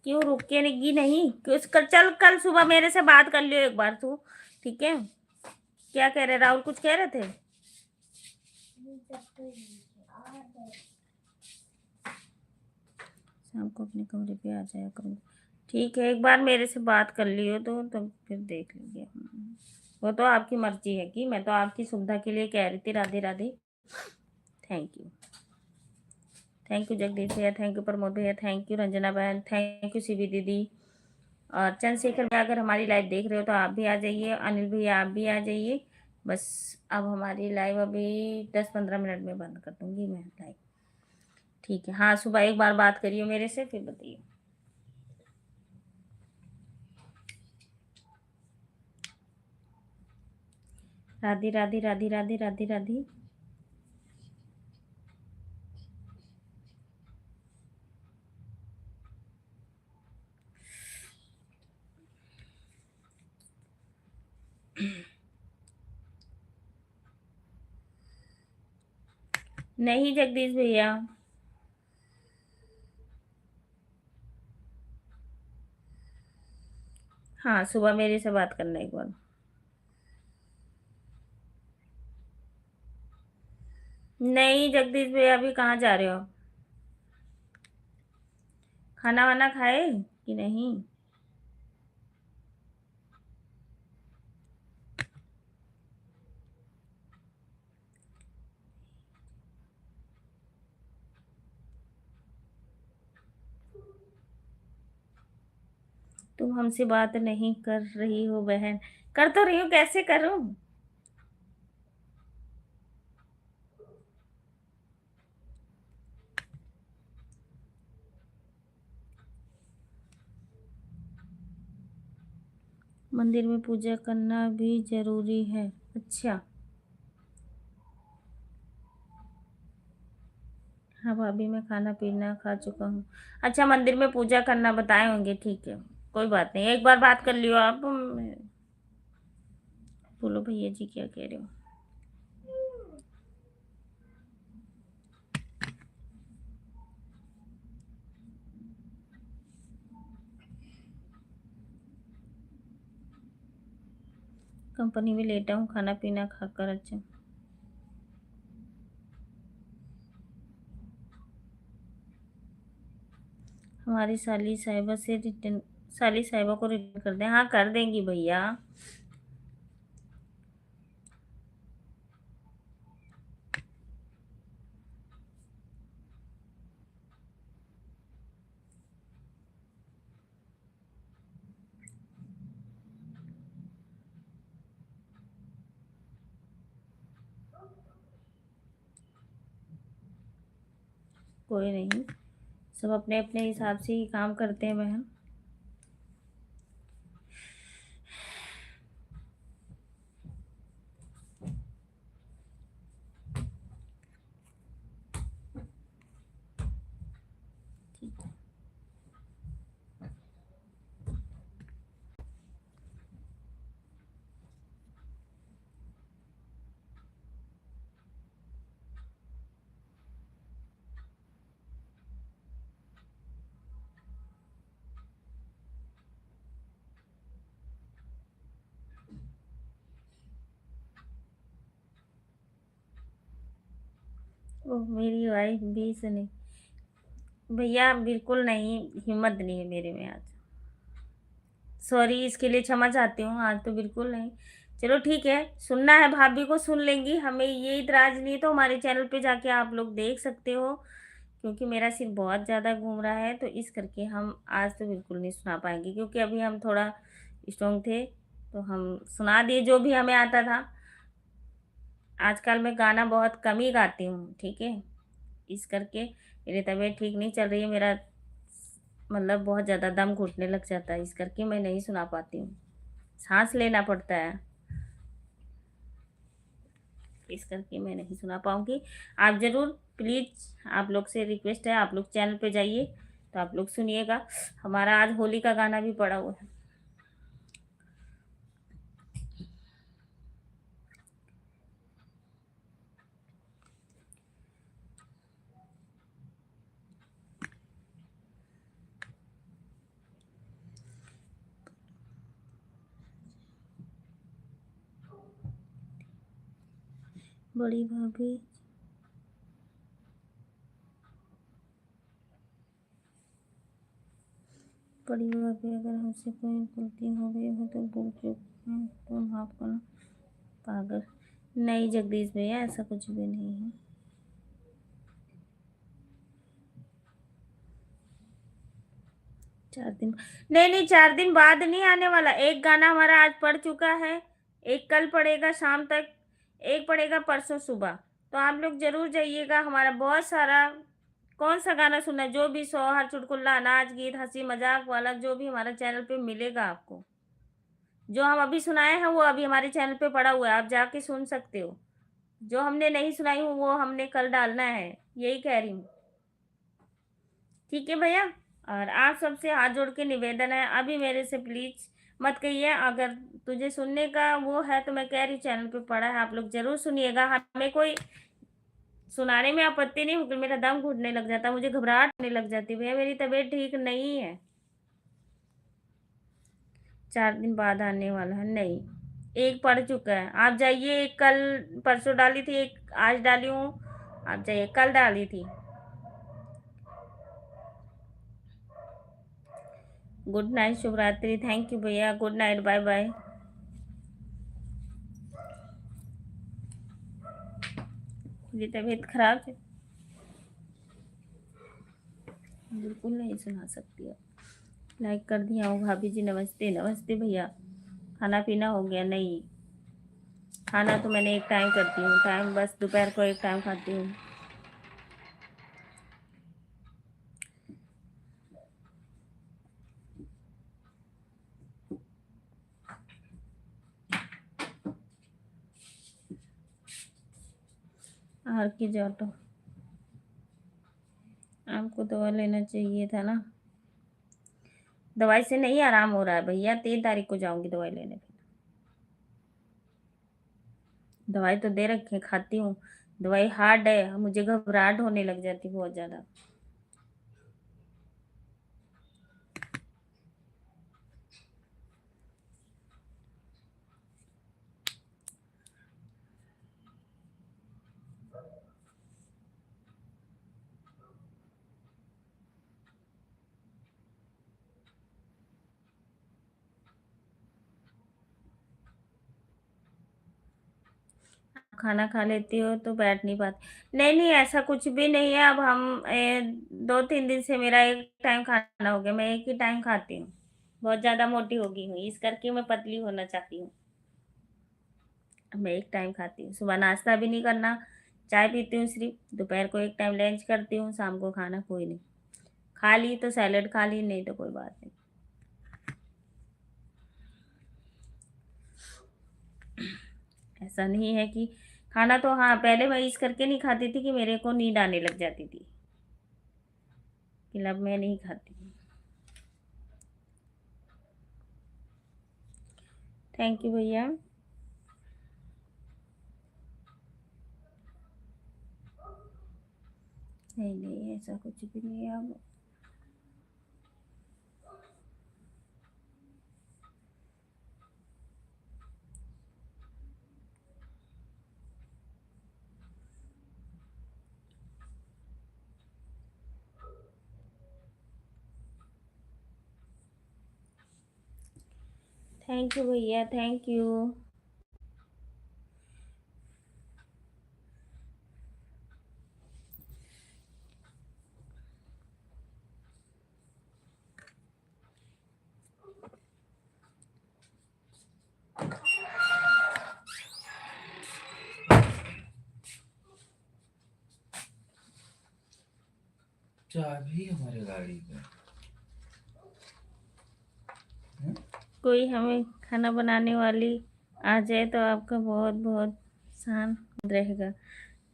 क्यों रुकेगी नहीं? चल कल सुबह मेरे से बात कर लियो एक बार तू, ठीक है? क्या कह रहे राहुल, कुछ कह रहे थे? शाम को अपने कमरे पे आ जाया करूँगी, ठीक है, एक बार मेरे से बात कर लियो तो तब फिर देख लेंगे। वो तो आपकी मर्जी है, कि मैं तो आपकी सुविधा के लिए कह रही थी। Radhe Radhe. Thank you, thank you Jagdish भैया, थैंक यू प्रमोद भैया, थैंक यू रंजना बहन, थैंक यू सीवी दीदी। और चंद्रशेखर भैया, अगर हमारी लाइव देख रहे हो तो आप भी आ जाइए। अनिल भैया, आप भी आ जाइए। बस अब हमारी लाइव अभी 10-15 मिनट में बंद कर दूंगी मैं लाइव, ठीक है? हाँ, सुबह एक बार बात करिए मेरे से, फिर बताइए। राधे राधे राधे राधे राधे राधे। नहीं जगदीश भैया, हाँ सुबह मेरे से बात करना एक बार। नहीं जगदीश भैया, अभी कहाँ जा रहे हो? खाना वाना खाए कि नहीं? तुम हमसे बात नहीं कर रही हो बहन? कर तो रही हूँ, कैसे करूं? मंदिर में पूजा करना भी जरूरी है? अच्छा, हाँ भाभी, मैं खाना पीना खा चुका हूँ। अच्छा, मंदिर में पूजा करना बताए होंगे, ठीक है, कोई बात नहीं, एक बार बात कर लियो आप। बोलो भैया जी, क्या कह रहे हो? कंपनी में लेटा हूँ खाना पीना खाकर। अच्छा, हमारी साली साहिबा से रिटर्न, साली साहिबा को रिटर्न कर दें? हाँ कर देंगी भैया। कोई नहीं, सब अपने अपने हिसाब से ही काम करते हैं बहन। मेरी वाइफ भी सुने। भैया बिल्कुल नहीं, हिम्मत नहीं है मेरे में आज। सॉरी, इसके लिए क्षमा चाहती हूँ, आज तो बिल्कुल नहीं। चलो ठीक है, सुनना है भाभी को सुन लेंगी, हमें ये इतराज नहीं, तो हमारे चैनल पे जाके आप लोग देख सकते हो। क्योंकि मेरा सिर बहुत ज़्यादा घूम रहा है, तो इस करके हम आज तो बिल्कुल नहीं सुना पाएंगे, क्योंकि अभी हम थोड़ा स्ट्रॉन्ग थे, तो हम सुना दिए जो भी हमें आता था। आजकल मैं गाना बहुत कम ही गाती हूँ, ठीक है। इस करके मेरी तबीयत ठीक नहीं चल रही है, मेरा मतलब बहुत ज़्यादा दम घुटने लग जाता है, इस करके मैं नहीं सुना पाती हूँ, सांस लेना पड़ता है, इस करके मैं नहीं सुना पाऊँगी। आप ज़रूर प्लीज़, आप लोग से रिक्वेस्ट है, आप लोग चैनल पे जाइए तो आप लोग सुनिएगा। हमारा आज होली का गाना भी पड़ा हुआ है। बड़ी भाभी, बड़ी भाभी, अगर हमसे कोई गलती हो गई हो तो भूल चूक है तो माफ करना। पागल, नहीं जगदीश भैया, ऐसा कुछ भी नहीं है। 4 दिन, नहीं नहीं, 4 दिन बाद नहीं आने वाला। एक गाना हमारा आज पड़ चुका है, एक कल पड़ेगा शाम तक, एक पड़ेगा परसों सुबह। तो आप लोग जरूर जाइएगा, हमारा बहुत सारा, कौन सा गाना सुनना है, जो भी सोहर चुटकुल्ला अनाज गीत हंसी मजाक वाला जो भी हमारा चैनल पे मिलेगा आपको, जो हम अभी सुनाए हैं वो अभी हमारे चैनल पे पड़ा हुआ है, आप जाके सुन सकते हो। जो हमने नहीं सुनाई हूँ वो हमने कल डालना है, यही कह रही हूँ, ठीक है भैया। और आप सबसे हाथ जोड़ के निवेदन है, अभी मेरे से प्लीज मत कहिए, अगर तुझे सुनने का वो है तो मैं कह रही चैनल पे पड़ा है, आप लोग जरूर सुनिएगा। हमें कोई सुनाने में आपत्ति नहीं, क्योंकि मेरा दम घुटने लग जाता है, मुझे घबराहट होने लग जाती है, भैया मेरी तबीयत ठीक नहीं है। 4 दिन बाद आने वाला है, नहीं, एक पड़ चुका है, आप जाइए, एक कल परसों डाली थी, एक आज डाली हूँ, आप जाइए, कल डाली थी। गुड नाइट, शुभ रात्रि, थैंक यू भैया, गुड नाइट, बाय बाय। मेरी तबीयत खराब है, बिल्कुल नहीं सुना सकती। लाइक कर दिया हूँ भाभी जी, नमस्ते नमस्ते भैया। खाना पीना हो गया? नहीं, खाना तो मैंने एक टाइम करती हूँ, टाइम बस दोपहर को एक टाइम खाती हूँ। हार के जाओ तो आपको दवा लेना चाहिए था ना, दवाई से नहीं आराम हो रहा है भैया, 3 तारीख को जाऊंगी दवाई लेने। फिर दवाई तो दे रखे, खाती हूँ, दवाई हार्ड है, मुझे घबराहट होने लग जाती बहुत ज़्यादा। खाना खा लेती हो तो बैठ नहीं पाती, नहीं नहीं, ऐसा कुछ भी नहीं है। अब हम 2-3 दिन से मेरा एक टाइम खाना हो गया, मैं एक ही टाइम खाती हूँ, बहुत ज़्यादा मोटी हो गई हूँ, इस करके मैं पतली होना चाहती हूँ। मैं एक टाइम खाती हूँ, सुबह नाश्ता भी नहीं करना, चाय पीती हूँ सिर्फ, दोपहर को एक टाइम लंच करती हूँ, शाम को खाना कोई नहीं, खा ली तो सैलेड खा ली, नहीं तो कोई बात नहीं। ऐसा नहीं है कि खाना तो, हाँ पहले मैं इस करके नहीं खाती थी कि मेरे को नींद आने लग जाती थी, कि अब मैं नहीं खाती। थैंक यू भैया। नहीं नहीं, ऐसा कुछ भी नहीं है। अब थैंक यू भैया, थैंक यू। चाबी हमारे गाड़ी का। कोई हमें खाना बनाने वाली आ जाए तो आपका बहुत बहुत एहसान रहेगा।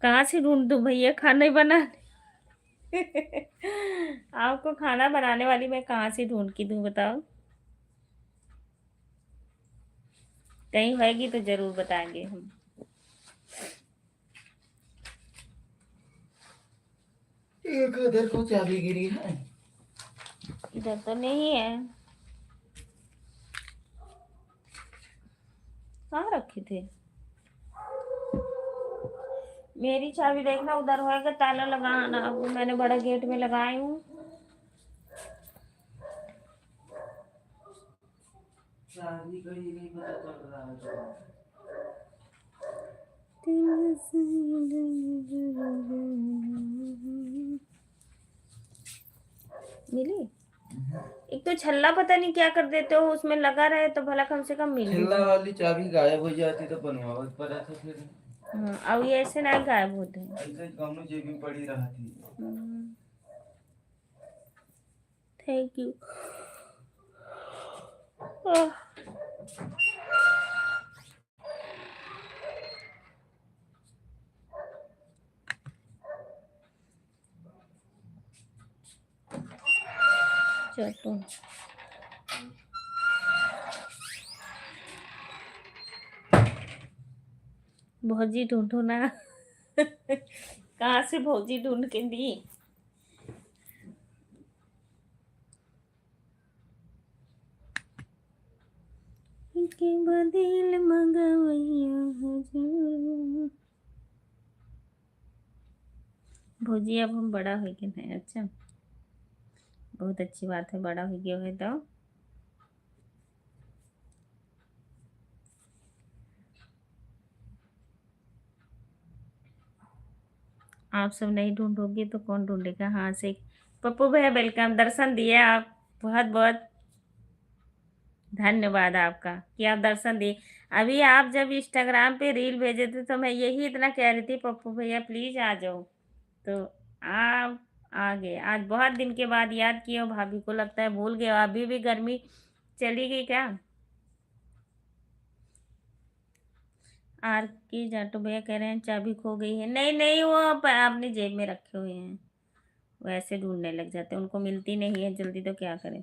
कहाँ से ढूंढ दूँ भैया खाना ही बनाने आपको खाना बनाने वाली मैं कहाँ से ढूंढ के दूँ बताओ? कहीं होगी तो जरूर बताएंगे हम। एक उधर को चाबी गिरी है। इधर तो नहीं है। कहाँ रखे थे? मेरी चाबी देखना उधर होएगा, ताला लगाना वो मैंने बड़ा गेट में लगाई हूँ। चाबी का ही नहीं पता चल रहा है तो। मिली? एक तो छल्ला पता नहीं क्या कर देते हो, उसमें लगा रहे तो भला कम से कम मिल भी छिल्ला जाए। वाली चाबी गायब हो जाती तो बनवावत पर था फिर। हाँ, अब ये ऐसे नहीं गायब होते हैं। ऐसे कौनो जेबी पड़ी रहती। Thank you. चलो भौजी ढूंढो ना कहाँ से भौजी ढूंढ के दी? के बदिल मंगवैया हजूर। भौजी अब हम बड़ा हो गए हैं। अच्छा, बहुत अच्छी बात है, बड़ा हो गया है तो। आप सब नहीं ढूंढोगे तो कौन ढूंढेगा? हाँ से पप्पू भैया वेलकम, दर्शन दिए आप, बहुत बहुत धन्यवाद आपका कि आप दर्शन दिए। अभी आप जब इंस्टाग्राम पे रील भेजे थे तो मैं यही इतना कह रही थी पप्पू भैया प्लीज आ जाओ, तो आप आ गए। आज बहुत दिन के बाद याद किए हो भाभी को, लगता है भूल गए हो। अभी भी गर्मी चली गई क्या? आर की जाटो भैया कह रहे हैं चाबी खो गई है। नहीं नहीं, वो अपनी जेब में रखे हुए हैं, वो ऐसे ढूंढने लग जाते हैं, उनको मिलती नहीं है जल्दी तो क्या करें।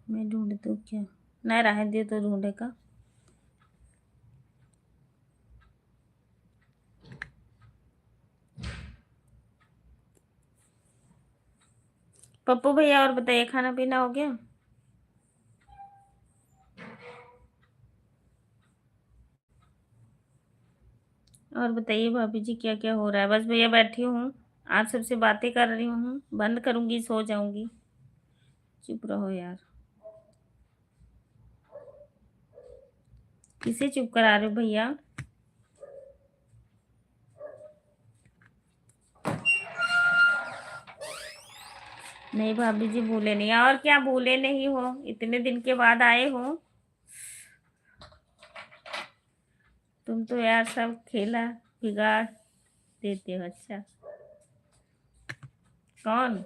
मैं ढूंढ दूँ क्या? नहीं रह दिए तो ढूंढेगा। पप्पू भैया और बताइए, खाना पीना हो गया? और बताइए भाभी जी क्या क्या हो रहा है? बस भैया बैठी हूँ, आप सबसे बातें कर रही हूँ, बंद करूँगी सो जाऊँगी। चुप रहो यार, किसे चुप करा रहे हो भैया? नहीं भाभी जी भूले नहीं, और क्या भूले नहीं हो, इतने दिन के बाद आए हो। तुम तो यार सब खेला बिगाड़ देते हो। अच्छा, कौन?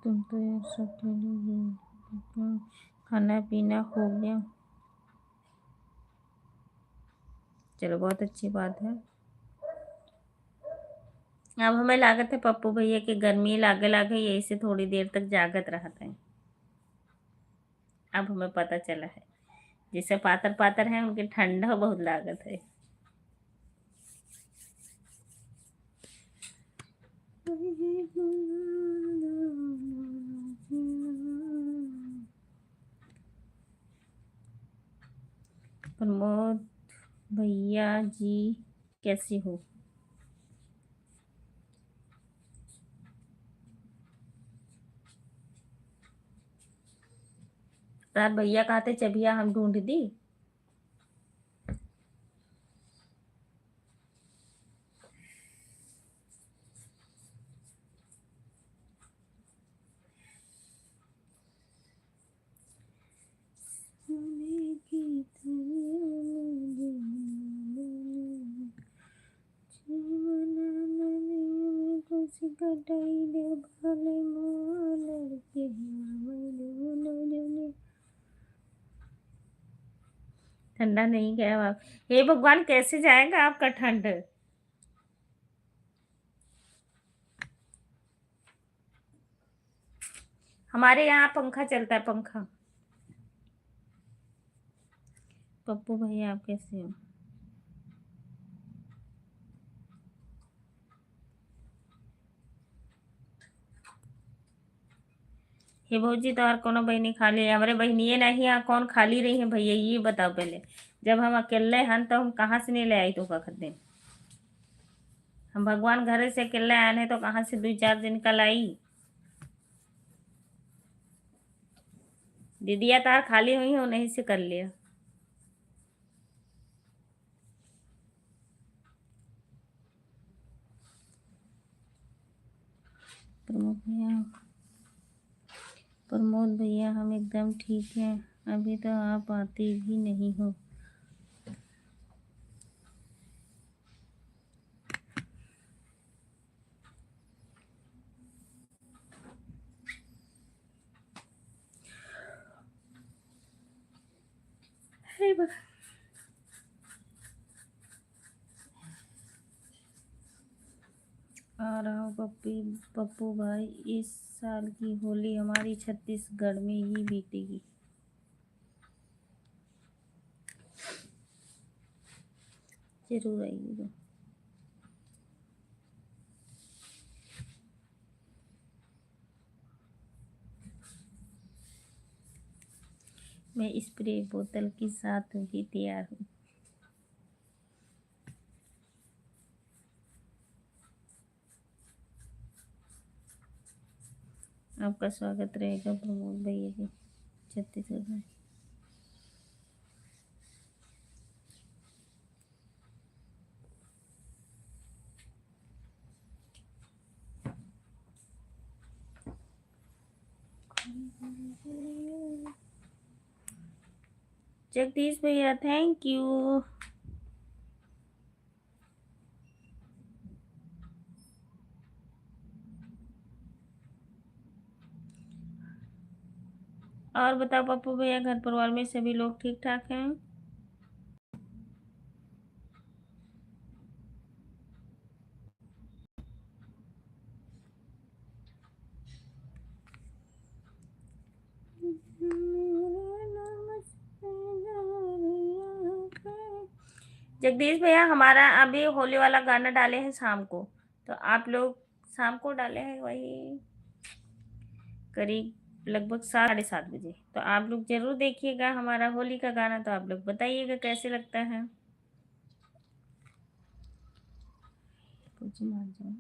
तुम तो यार सब चले गए, खाना पीना हो गया। चलो बहुत अच्छी बात है। अब हमें लागत है पप्पू भैया की गर्मी लागे लागे यही से थोड़ी देर तक जागत रहते हैं। अब हमें पता चला है जिसे पातर पातर है उनकी ठंडा बहुत लागत है। प्रमोद भैया जी कैसी हो? रात भैया कहा थे चबिया हम ढूंढ दी। ठंडा नहीं गया आप, हे भगवान कैसे जाएगा आपका ठंड? हमारे यहाँ पंखा चलता है, पंखा। पप्पू भैया आप कैसे हो? हे भौजी तो और कोनो बहनी खाली है? हमारे बहनिये नहीं यहाँ कौन खाली रही है भैया ये बताओ पहले। जब हम अकेले हन तो हम कहाँ से नहीं ले आई तो का खरीदे? हम भगवान घर से अकेले आए हैं तो कहाँ से 2-4 दिन का लाई? दीदिया तार खाली हुई है उन्हीं से कर लिया। प्रमोद भैया, प्रमोद भैया हम एकदम ठीक हैं, अभी तो आप आते भी नहीं हो। हे भगवान। आ रहा हूँ पप्पू भाई, इस साल की होली हमारी छत्तीसगढ़ में ही बीतेगी। जरूर आइएगा। मैं स्प्रे बोतल के साथ भी तैयार हूँ। आपका स्वागत रहेगा प्रमोद भैया के छत्तीसगढ़ में। जगदीश भैया थैंक यू। और बताओ पप्पू भैया घर परिवार में सभी लोग ठीक ठाक हैं? जगदीश भैया हमारा अभी होली वाला गाना डाले हैं शाम को, तो आप लोग शाम को डाले हैं वही करीब लगभग 7-7:30 बजे, तो आप लोग जरूर देखिएगा हमारा होली का गाना, तो आप लोग बताइएगा कैसे लगता है। कुछ मान जाओ।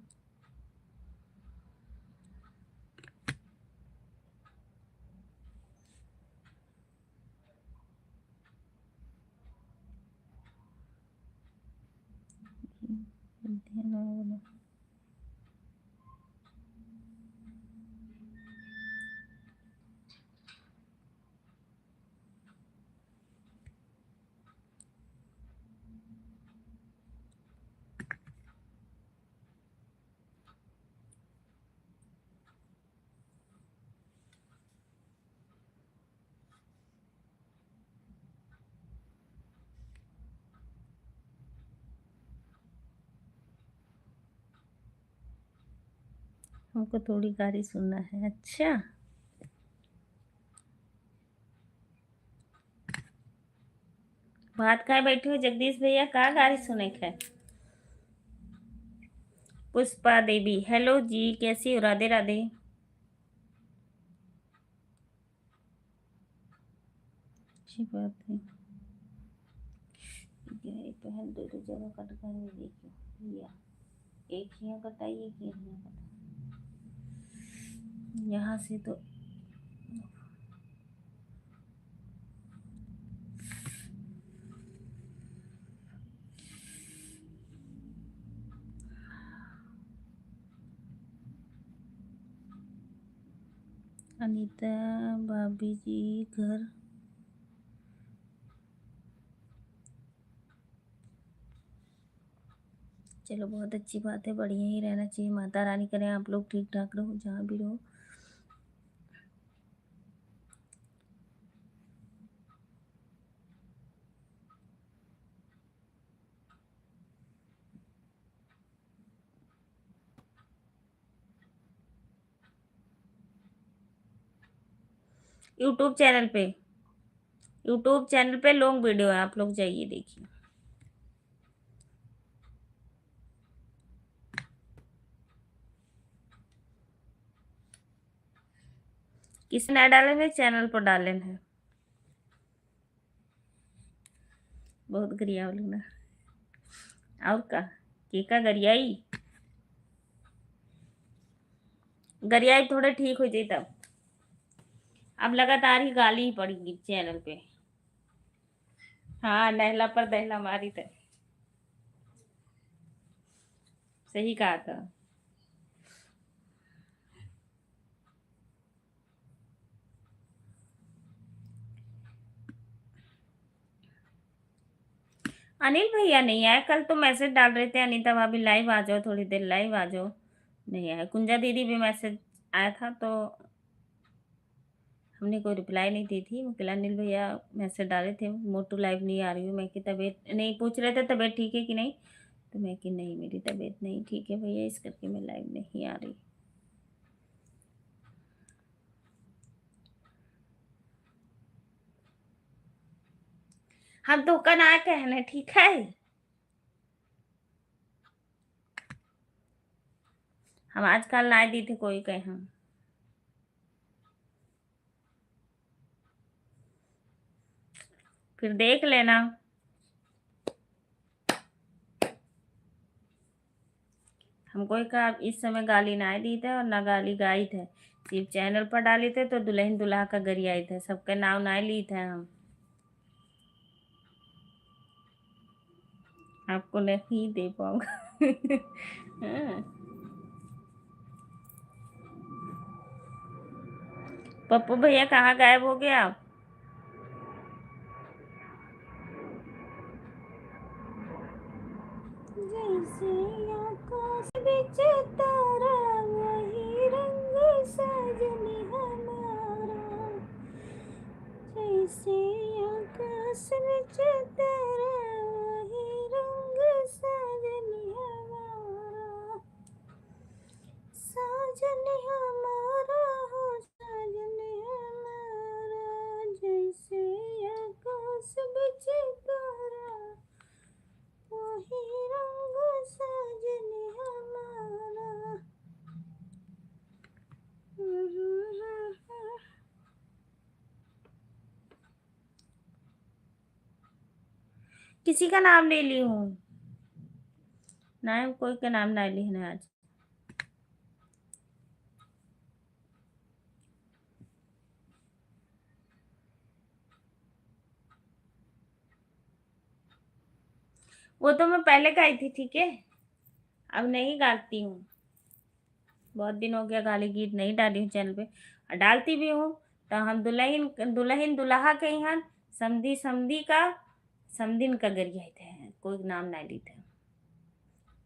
हमको थोड़ी गाली सुनना है। अच्छा, भात खाए बैठे हो जगदीश भैया, कहाँ गाली सुने है। पुष्पा देवी, हेलो जी, कैसी हो? राधे राधे। अच्छी बात है। ये पहन दो जगह कट कर देखिए लिया, एक ही यहाँ कटाई, एक यहाँ कटा, यहाँ से तो अनीता भाभी जी घर। चलो बहुत अच्छी बात है, बढ़िया ही रहना चाहिए। माता रानी करें आप लोग ठीक ठाक रहो जहाँ भी रहो। यूट्यूब चैनल पे, यूट्यूब चैनल पे लॉन्ग वीडियो है, आप लोग जाइए देखिए। किसने डाले हैं? चैनल पर डाले हैं। बहुत गरिया लगना और का केका गरियाई, गरियाई थोड़े ठीक हो जाए तब। अब लगातार ही गाली ही पड़ेगी चैनल पे। हाँ, नहला पर दहला मारी थे, सही कहा था। अनिल भैया नहीं आए कल, तो मैसेज डाल रहे थे अनीता भाभी लाइव आ जाओ, थोड़ी देर लाइव आ जाओ, नहीं आए। कुंजा दीदी भी मैसेज आया था तो हमने कोई रिप्लाई नहीं दी थी। मुकेला अनिल भैया मैसेज डाले थे, मोटू लाइव नहीं आ रही हूँ मैं, कि तबीयत नहीं, पूछ रहे थे तबीयत ठीक है कि नहीं, तो मैं कि नहीं मेरी तबीयत नहीं ठीक है भैया, इस करके मैं लाइव नहीं आ रही। हम धोखा ना कहने, ठीक है। हम आजकल ना दी थे कोई कहे हम, फिर देख लेना। हमको इस समय गाली ना दी थे और ना गाली गाई थे, सिर्फ चैनल पर डाली थे तो दुल्हन दुल्हा का गरियाई थे, सबके नाम ना ली थे हम। आपको नहीं दे पाऊंगा। हाँ। पप्पू भैया कहाँ गायब हो गए आप? जैसे आकाश बिच तारा, वही रंग सजनी हमारा। जैसे आकाश बिच तारा, वही रंग सजनी हमारा। साजन हमारा हो साजन हमारा, जैसे आकाश बिच तारा, वही रंग साजन हमारा। किसी का नाम ले ली हूँ ना, कोई का नाम ना ली है आज। वो तो मैं पहले गाई थी, ठीक है, अब नहीं गाती हूँ। बहुत दिन हो गया गाली गीत नहीं डाली हूँ चैनल पे, और डालती भी हूँ तो हम दुल्हन दुल्हन दुल्हा के यहाँ समधी समधी का समधिन का गरिया थे, कोई नाम ना ली थे।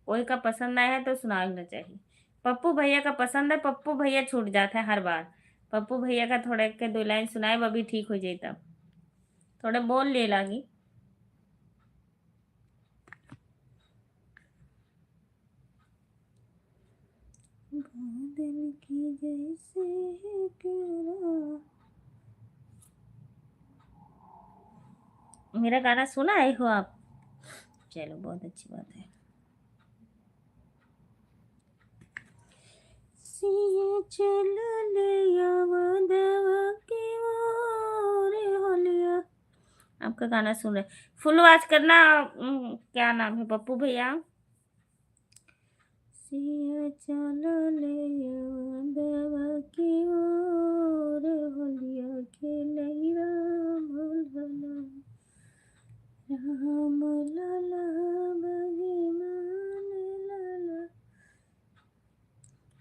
कोई का पसंद आया है तो सुनाना चाहिए। पप्पू भैया का पसंद है, पप्पू भैया छूट जाता है हर बार। पप्पू भैया का थोड़े के 2 लाइन सुनाए, वो भी ठीक हो जाए तब, थोड़े बोल ले लागी। बादल जैसे है प्यारा। मेरा गाना सुना है हो आप? चलो बहुत अच्छी बात है। सिया चल लिया मदवा की ओर होलिया। आपका गाना सुन रहे, फुल आवाज करना। क्या नाम है पप्पू भैया? सिया चल लिया मदवा की ओर होलिया खेलई राम लला। राम लला भगवान लला।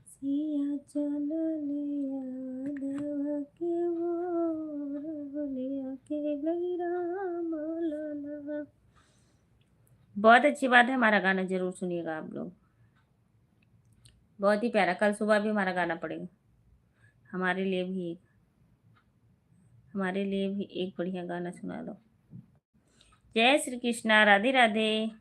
सिया चल लिया मदवा की ओर होलिया खेलई राम लला। बहुत अच्छी बात है, हमारा गाना जरूर सुनिएगा आप लोग। बहुत ही प्यारा, कल सुबह भी हमारा गाना पड़ेगा। हमारे लिए भी एक बढ़िया गाना सुना दो। जय श्री कृष्णा, राधे राधे।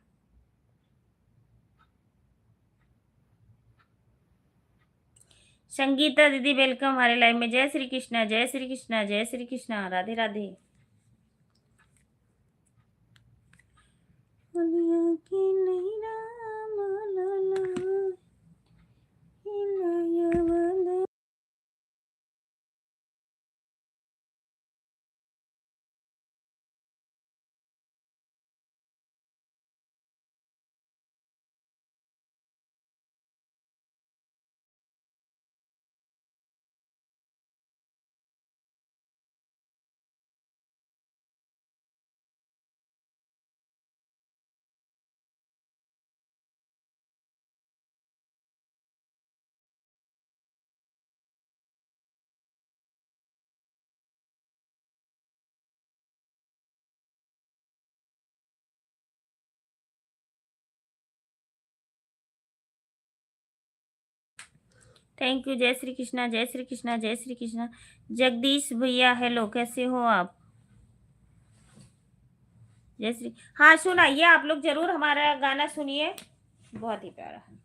संगीता दीदी वेलकम हमारे लाइव में। जय श्री कृष्णा, जय श्री कृष्णा, जय श्री कृष्णा, राधे राधे। होलिया की नहीं राम लला, हिलाया वाला। Thank you. जय श्री कृष्णा, जय श्री कृष्णा, जय श्री कृष्णा। जगदीश भैया हेलो, कैसे हो आप? जय श्री। हाँ सुनाइए आप लोग, जरूर हमारा गाना सुनिए, बहुत ही प्यारा है।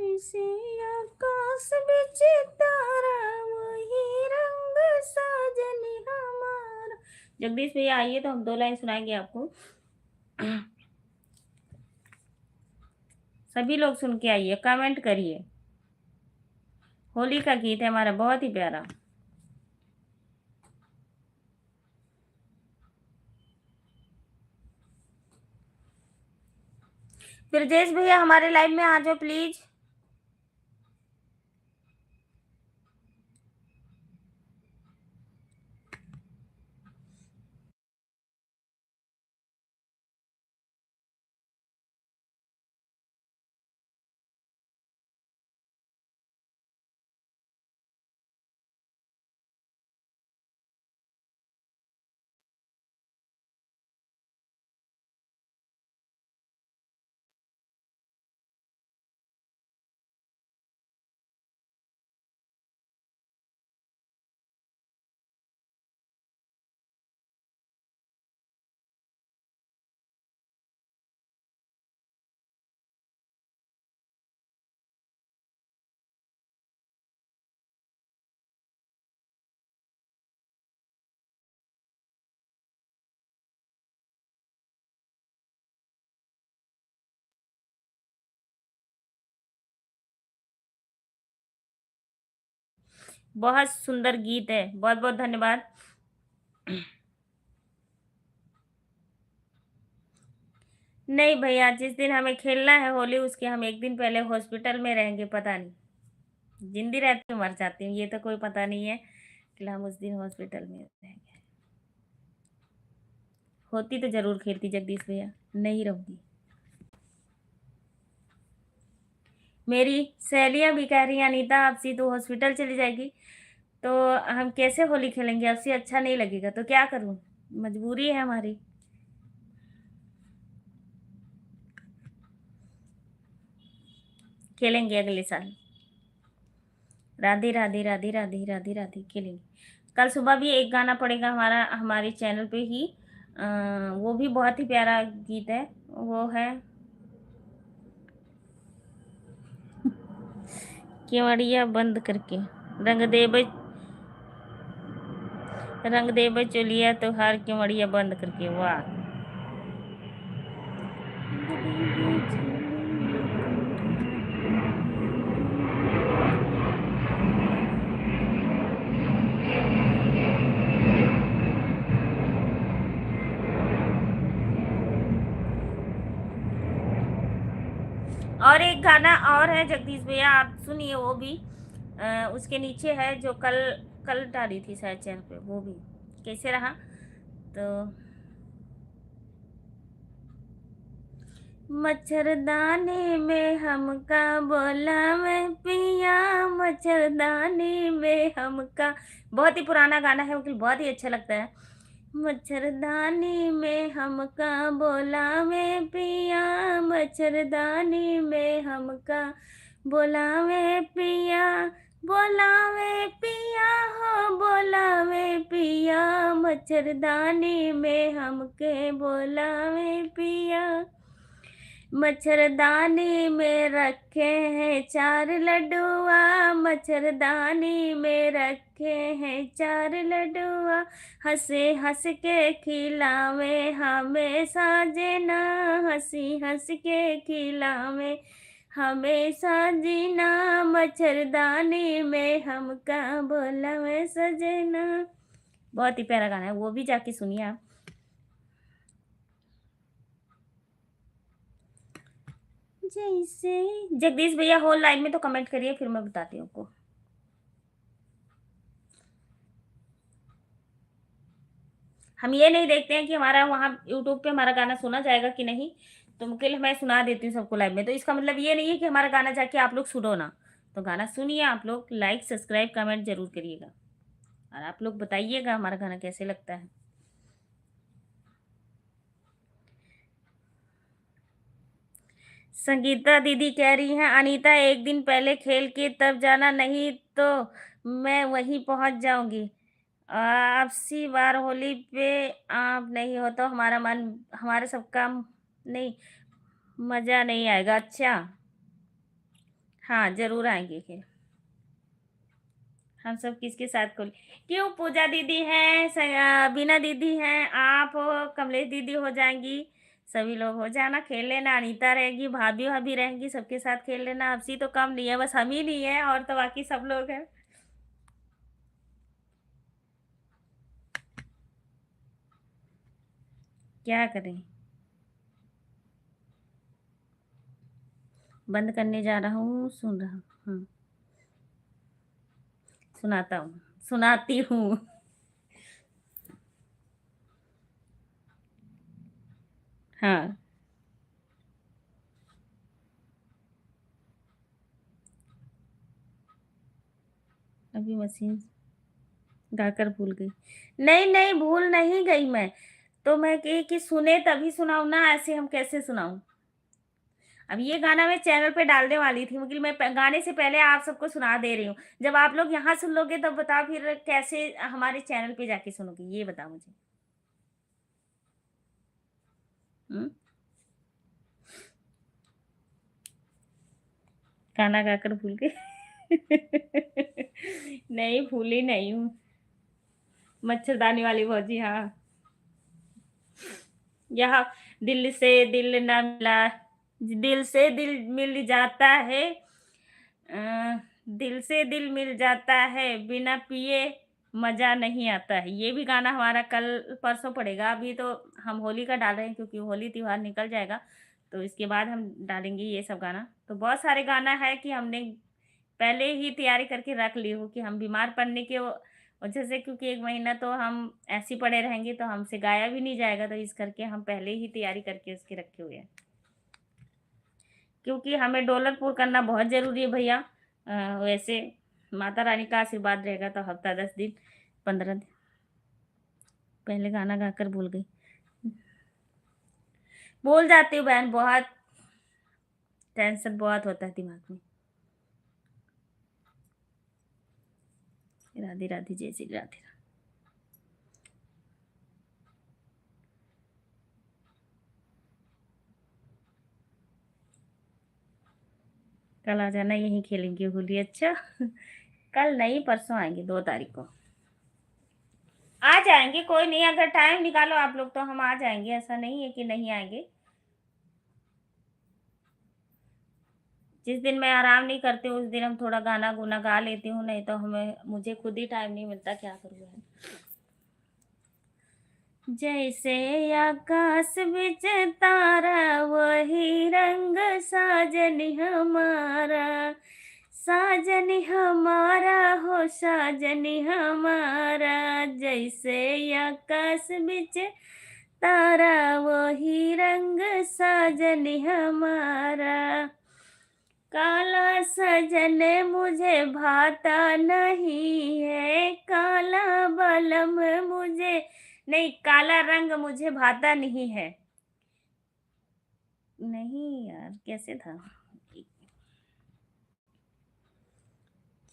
ऐसे आकाश बिच तारा, वही रंग साजन हमारा। जगदीश भैया आइए तो हम 2 लाइन सुनाएंगे आपको। सभी लोग सुन के आइए, कमेंट करिए। होली का गीत है हमारा, बहुत ही प्यारा। ब्रजेश भैया हमारे लाइव में आ जाओ प्लीज। बहुत सुंदर गीत है, बहुत बहुत धन्यवाद। नहीं भैया, जिस दिन हमें खेलना है होली, उसके हम 1 दिन पहले हॉस्पिटल में रहेंगे। पता नहीं जिंदी रहती हूँ मर जाती हूँ, ये तो कोई पता नहीं है कि हम उस दिन हॉस्पिटल में रहेंगे। होती तो जरूर खेलती जगदीश भैया, नहीं रहूंगी। मेरी सहेलियां भी कह रही हैं अनीता आपसी तो हॉस्पिटल चली जाएगी, तो हम कैसे होली खेलेंगे? आपसे अच्छा नहीं लगेगा तो क्या करूं, मजबूरी है हमारी। खेलेंगे अगले साल। राधे राधे राधे राधे राधे राधे। खेलेंगे। कल सुबह भी एक गाना पड़ेगा हमारा, हमारे चैनल पे ही। वो भी बहुत ही प्यारा गीत है, वो है केवड़िया बंद करके रंग देबै चोलिया तोहार केवड़िया बंद करके। वाह। और एक गाना और है जगदीश भैया, आप सुनिए वो भी। उसके नीचे है जो कल कल डाली थी शायद चैनल पे, वो भी कैसे रहा तो। मच्छरदानी में हमका बोला मैं पिया, मच्छरदानी में हमका। बहुत ही पुराना गाना है लेकिन बहुत ही अच्छा लगता है। मच्छरदानी में हमका बोला मैं पिया, मच्छरदानी में हमका बोला मैं पिया, बोला मैं पिया हो, बोला मैं पिया, मच्छरदानी में हमके बोला मैं पिया। मच्छरदानी में रखे हैं 4 लड्डुआ, मच्छरदानी में रखे हैं 4 लड्डुआ, हंसे हंस के खिलावे हमेशा जेना, हंसी हंस के खिलावे हमेशा जीना, मच्छरदानी में हमका बोला मैं सजना। बहुत ही प्यारा गाना है, वो भी जाके सुनिए आप। जैसे जगदीश भैया हो लाइन में तो कमेंट करिए, फिर मैं बताती हूँ आपको। हम ये नहीं देखते हैं कि हमारा वहाँ यूट्यूब पे हमारा गाना सुना जाएगा कि नहीं, तो मुझे मैं सुना देती हूँ सबको लाइव में। तो इसका मतलब ये नहीं है कि हमारा गाना जाके आप लोग सुनो ना। तो गाना सुनिए आप लोग, लाइक सब्सक्राइब कमेंट जरूर करिएगा, और आप लोग बताइएगा हमारा गाना कैसे लगता है। संगीता दीदी कह रही हैं अनीता एक दिन पहले खेल के तब जाना, नहीं तो मैं वहीं पहुंच जाऊंगी। आपसी बार होली पे आप नहीं हो तो हमारा मन, हमारे सबका नहीं, मज़ा नहीं आएगा। अच्छा, हाँ ज़रूर आएंगे फिर हम सब किसके साथ खोल। क्यों पूजा दीदी हैं, बीना दीदी हैं, आप हो, कमलेश दीदी हो जाएंगी, सभी लोग हो जाना, खेल लेना। अनीता रहेगी, भाभी भाभी रहेंगी, सबके साथ खेल लेना। आपसी तो कम नहीं है, बस हम ही नहीं है, और तो बाकी सब लोग हैं। क्या करें, बंद करने जा रहा हूँ, सुन रहा हूँ। सुनाता हूँ, सुनाती हूँ। हाँ, अभी मशीन गाकर भूल गई। नहीं नहीं, भूल नहीं गई मैं। तो मैं कि सुने तभी सुनाऊं ना, ऐसे हम कैसे सुनाऊं। अब ये गाना मैं चैनल पे डालने वाली थी, मगर मैं गाने से पहले आप सबको सुना दे रही हूँ। जब आप लोग यहाँ सुन लोगे तब बताओ फिर कैसे हमारे चैनल पे जाके सुनोगे, ये बताओ मुझे। गाना गाकर भूल गए। नहीं, भूली नहीं हूँ। मच्छरदानी वाली भौजी, हाँ। यहाँ दिल से दिल न मिला, दिल से दिल मिल जाता है, दिल से दिल मिल जाता है, बिना पिए मज़ा नहीं आता है। ये भी गाना हमारा कल परसों पड़ेगा। अभी तो हम होली का डाल रहे हैं क्योंकि होली त्यौहार निकल जाएगा, तो इसके बाद हम डालेंगे ये सब गाना। तो बहुत सारे गाना है कि हमने पहले ही तैयारी करके रख ली हो, कि हम बीमार पड़ने के वजह से, क्योंकि 1 महीना तो हम ऐसे ही पड़े रहेंगे तो हमसे गाया भी नहीं जाएगा, तो इस करके हम पहले ही तैयारी करके उसके रखे हुए हैं। क्योंकि हमें डोलरपुर करना बहुत ज़रूरी है भैया। वैसे माता रानी का आशीर्वाद रहेगा तो हफ्ता 10 दिन 15 दिन। पहले गाना गाकर भूल गई, भूल जाती हूँ बहन, बहुत टेंशन बहुत होता है दिमाग में। राधे राधे, जय श्री राधे। कल आ जाना, यहीं खेलेंगे होली। अच्छा कल नहीं, परसों आएंगे, 2 तारीख को आ जाएंगे। कोई नहीं, अगर टाइम निकालो आप लोग तो हम आ जाएंगे, ऐसा नहीं है कि नहीं आएंगे। जिस दिन मैं आराम नहीं करती हूँ उस दिन हम थोड़ा गाना गुना गा लेती हूँ, नहीं तो मुझे खुद ही टाइम नहीं मिलता, क्या करूँ यार। जैसे आकाश बिच तारा वही रंग साजन हमारा, साजन हमारा हो साजन हमारा। जैसे आकाश बिच तारा वही रंग साजन हमारा। काला सजन मुझे भाता नहीं है, काला बलम मुझे नहीं, काला रंग मुझे भाता नहीं है। नहीं यार, कैसे था?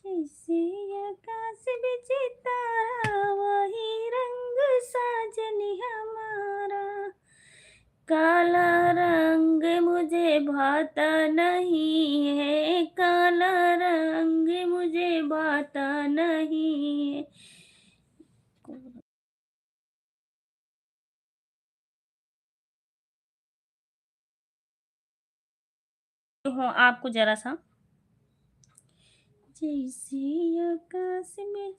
जैसे आकाश बिच तारा वही रंग साजन हमारा। काला रंग मुझे भाता नहीं है, काला रंग मुझे भाता नहीं है। हूँ आपको जरा सा। जैसे आकाश में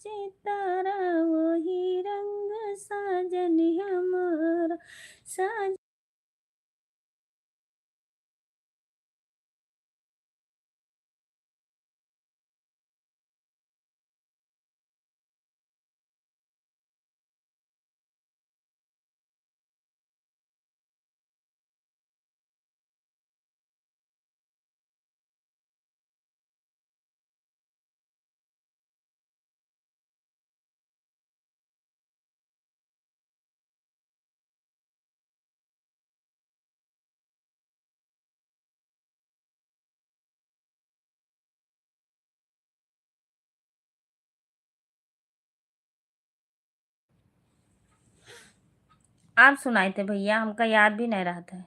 तारा वही रंग साजन हमारा, साजन। आप सुनाए थे भैया, हमका याद भी नहीं रहा था।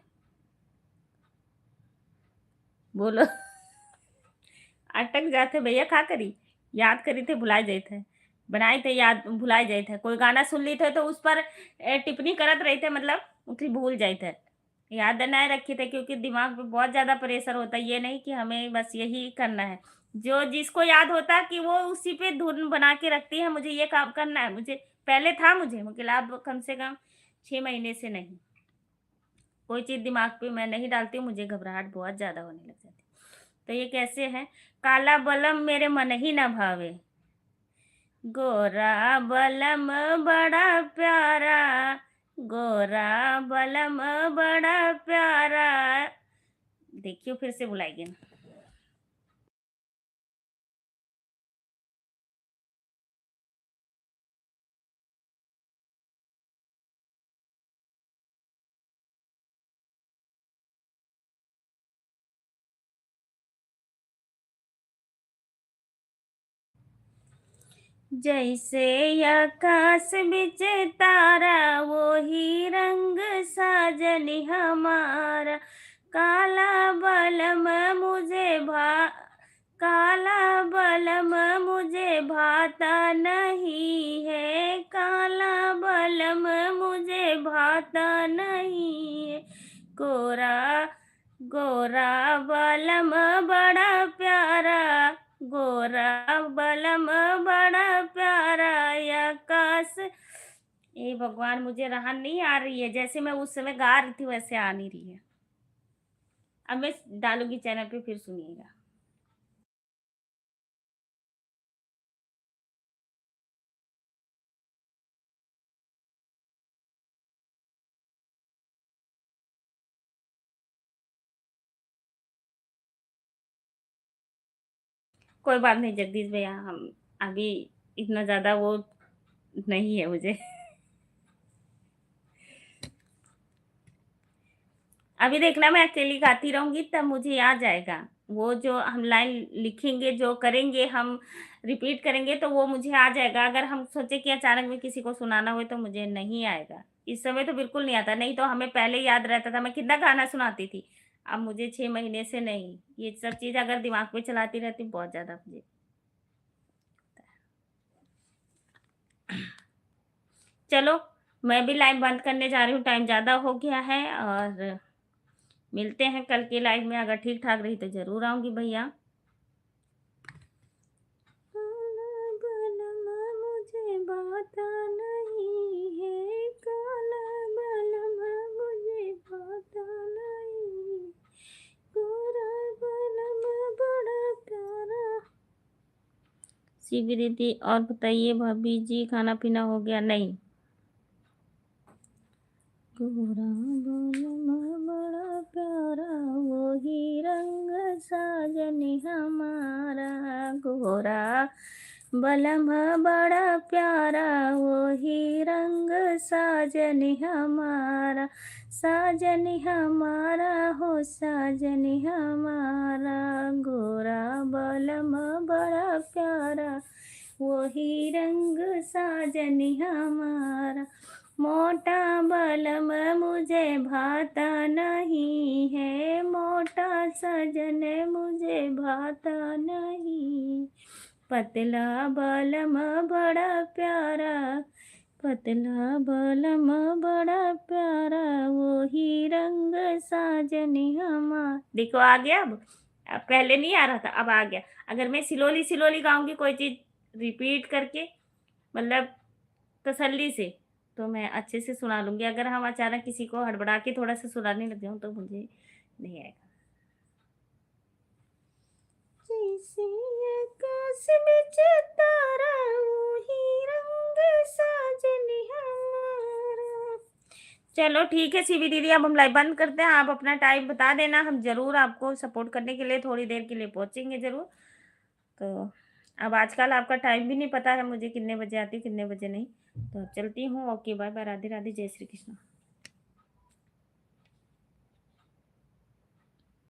बोलो अटक जाते भैया, का करी? याद करी थे भुलाए जाए थे, बनाए थे याद भुलाए जाए थे। कोई गाना सुन ली थे तो उस पर टिप्पणी करत रहे थे, मतलब उठी भूल जाए थे। याद नहीं रखी थे क्योंकि दिमाग पे बहुत ज्यादा प्रेशर होता है। ये नहीं कि हमें बस यही करना है, जो जिसको याद होता है कि वो उसी पे धुन बना के रखती है, मुझे ये काम करना है। मुझे पहले था, मुझे अब कम से कम 6 महीने से नहीं, कोई चीज दिमाग पे मैं नहीं डालती हूँ, मुझे घबराहट बहुत ज्यादा होने लग जाती है। तो ये कैसे है? काला बलम मेरे मन ही न भावे, गोरा बलम बड़ा प्यारा, गोरा बलम बड़ा प्यारा। देखियो फिर से बुलाएंगे। जैसे आकाश बिच तारा वही रंग साजन हमारा। काला बलम मुझे काला बलम मुझे भाता नहीं है, काला बलम मुझे भाता नहीं है। गोरा गोरा बलम बड़ा प्यारा, गोरा बलम बड़ा प्यारा। आकाश, ए भगवान, मुझे राहत नहीं आ रही है, जैसे मैं उस समय गा रही थी वैसे आ नहीं रही है। अब मैं डालूंगी चैनल पे, फिर सुनिएगा। कोई बात नहीं जगदीश भैया, हम अभी इतना ज्यादा वो नहीं है मुझे अभी देखना, मैं अकेली गाती रहूंगी तब मुझे याद जाएगा। वो जो हम लाइन लिखेंगे, जो करेंगे हम, रिपीट करेंगे तो वो मुझे आ जाएगा। अगर हम सोचे कि अचानक में किसी को सुनाना हो तो मुझे नहीं आएगा। इस समय तो बिल्कुल नहीं आता, नहीं तो हमें पहले याद रहता था। मैं कितना गाना सुनाती थी, अब मुझे 6 महीने से नहीं, ये सब चीज़ अगर दिमाग में चलाती रहती बहुत ज़्यादा मुझे। चलो, मैं भी लाइव बंद करने जा रही हूँ, टाइम ज़्यादा हो गया है और मिलते हैं कल की लाइव में। अगर ठीक-ठाक रही तो ज़रूर आऊँगी भैया। मुझे बाता नहीं है, काला बलमा मुझे बाता नहीं, गोरा बलमा बड़ा प्यारा। शिवी दीदी और बताइए भाभी जी, खाना पीना हो गया? नहीं। गोरा बलमा बड़ा प्यारा, वही रंग साजन हमारा, गोरा बलमा बड़ा प्यारा, वही रंग साजन हमारा, साजन हमारा हो साजन हमारा, गोरा बलमा बड़ा प्यारा, वही रंग साजन हमारा, मोटा बलम मुझे भाता नहीं है, मोटा सजन मुझे भाता नहीं, पतला बलम बड़ा प्यारा, पतला बलम बड़ा प्यारा, वही रंग साजन हमारा। देखो आ गया अब पहले नहीं आ रहा था, अब आ गया। अगर मैं स्लोली स्लोली गाऊंगी कोई चीज़ रिपीट करके, मतलब तसल्ली से, तो मैं अच्छे से सुना लूँगी। अगर हम अचानक किसी को हड़बड़ा के थोड़ा-सा सुनाने लग जाऊँ तो मुझे नहीं आएगा। जैसे आकाश में तारा, वही रंग साजन हमारा। चलो ठीक है शिवी दीदी, अब हम लाइव बंद करते हैं। आप अपना टाइम बता देना, हम ज़रूर आपको सपोर्ट करने के लिए थोड़ी देर के लिए पहुँचेंगे ज़रूर। तो अब आजकल आपका टाइम भी नहीं पता है मुझे, कितने बजे आती कितने बजे नहीं। तो चलती हूँ। Okay bye bye, Radhe Radhe, जय श्री कृष्ण।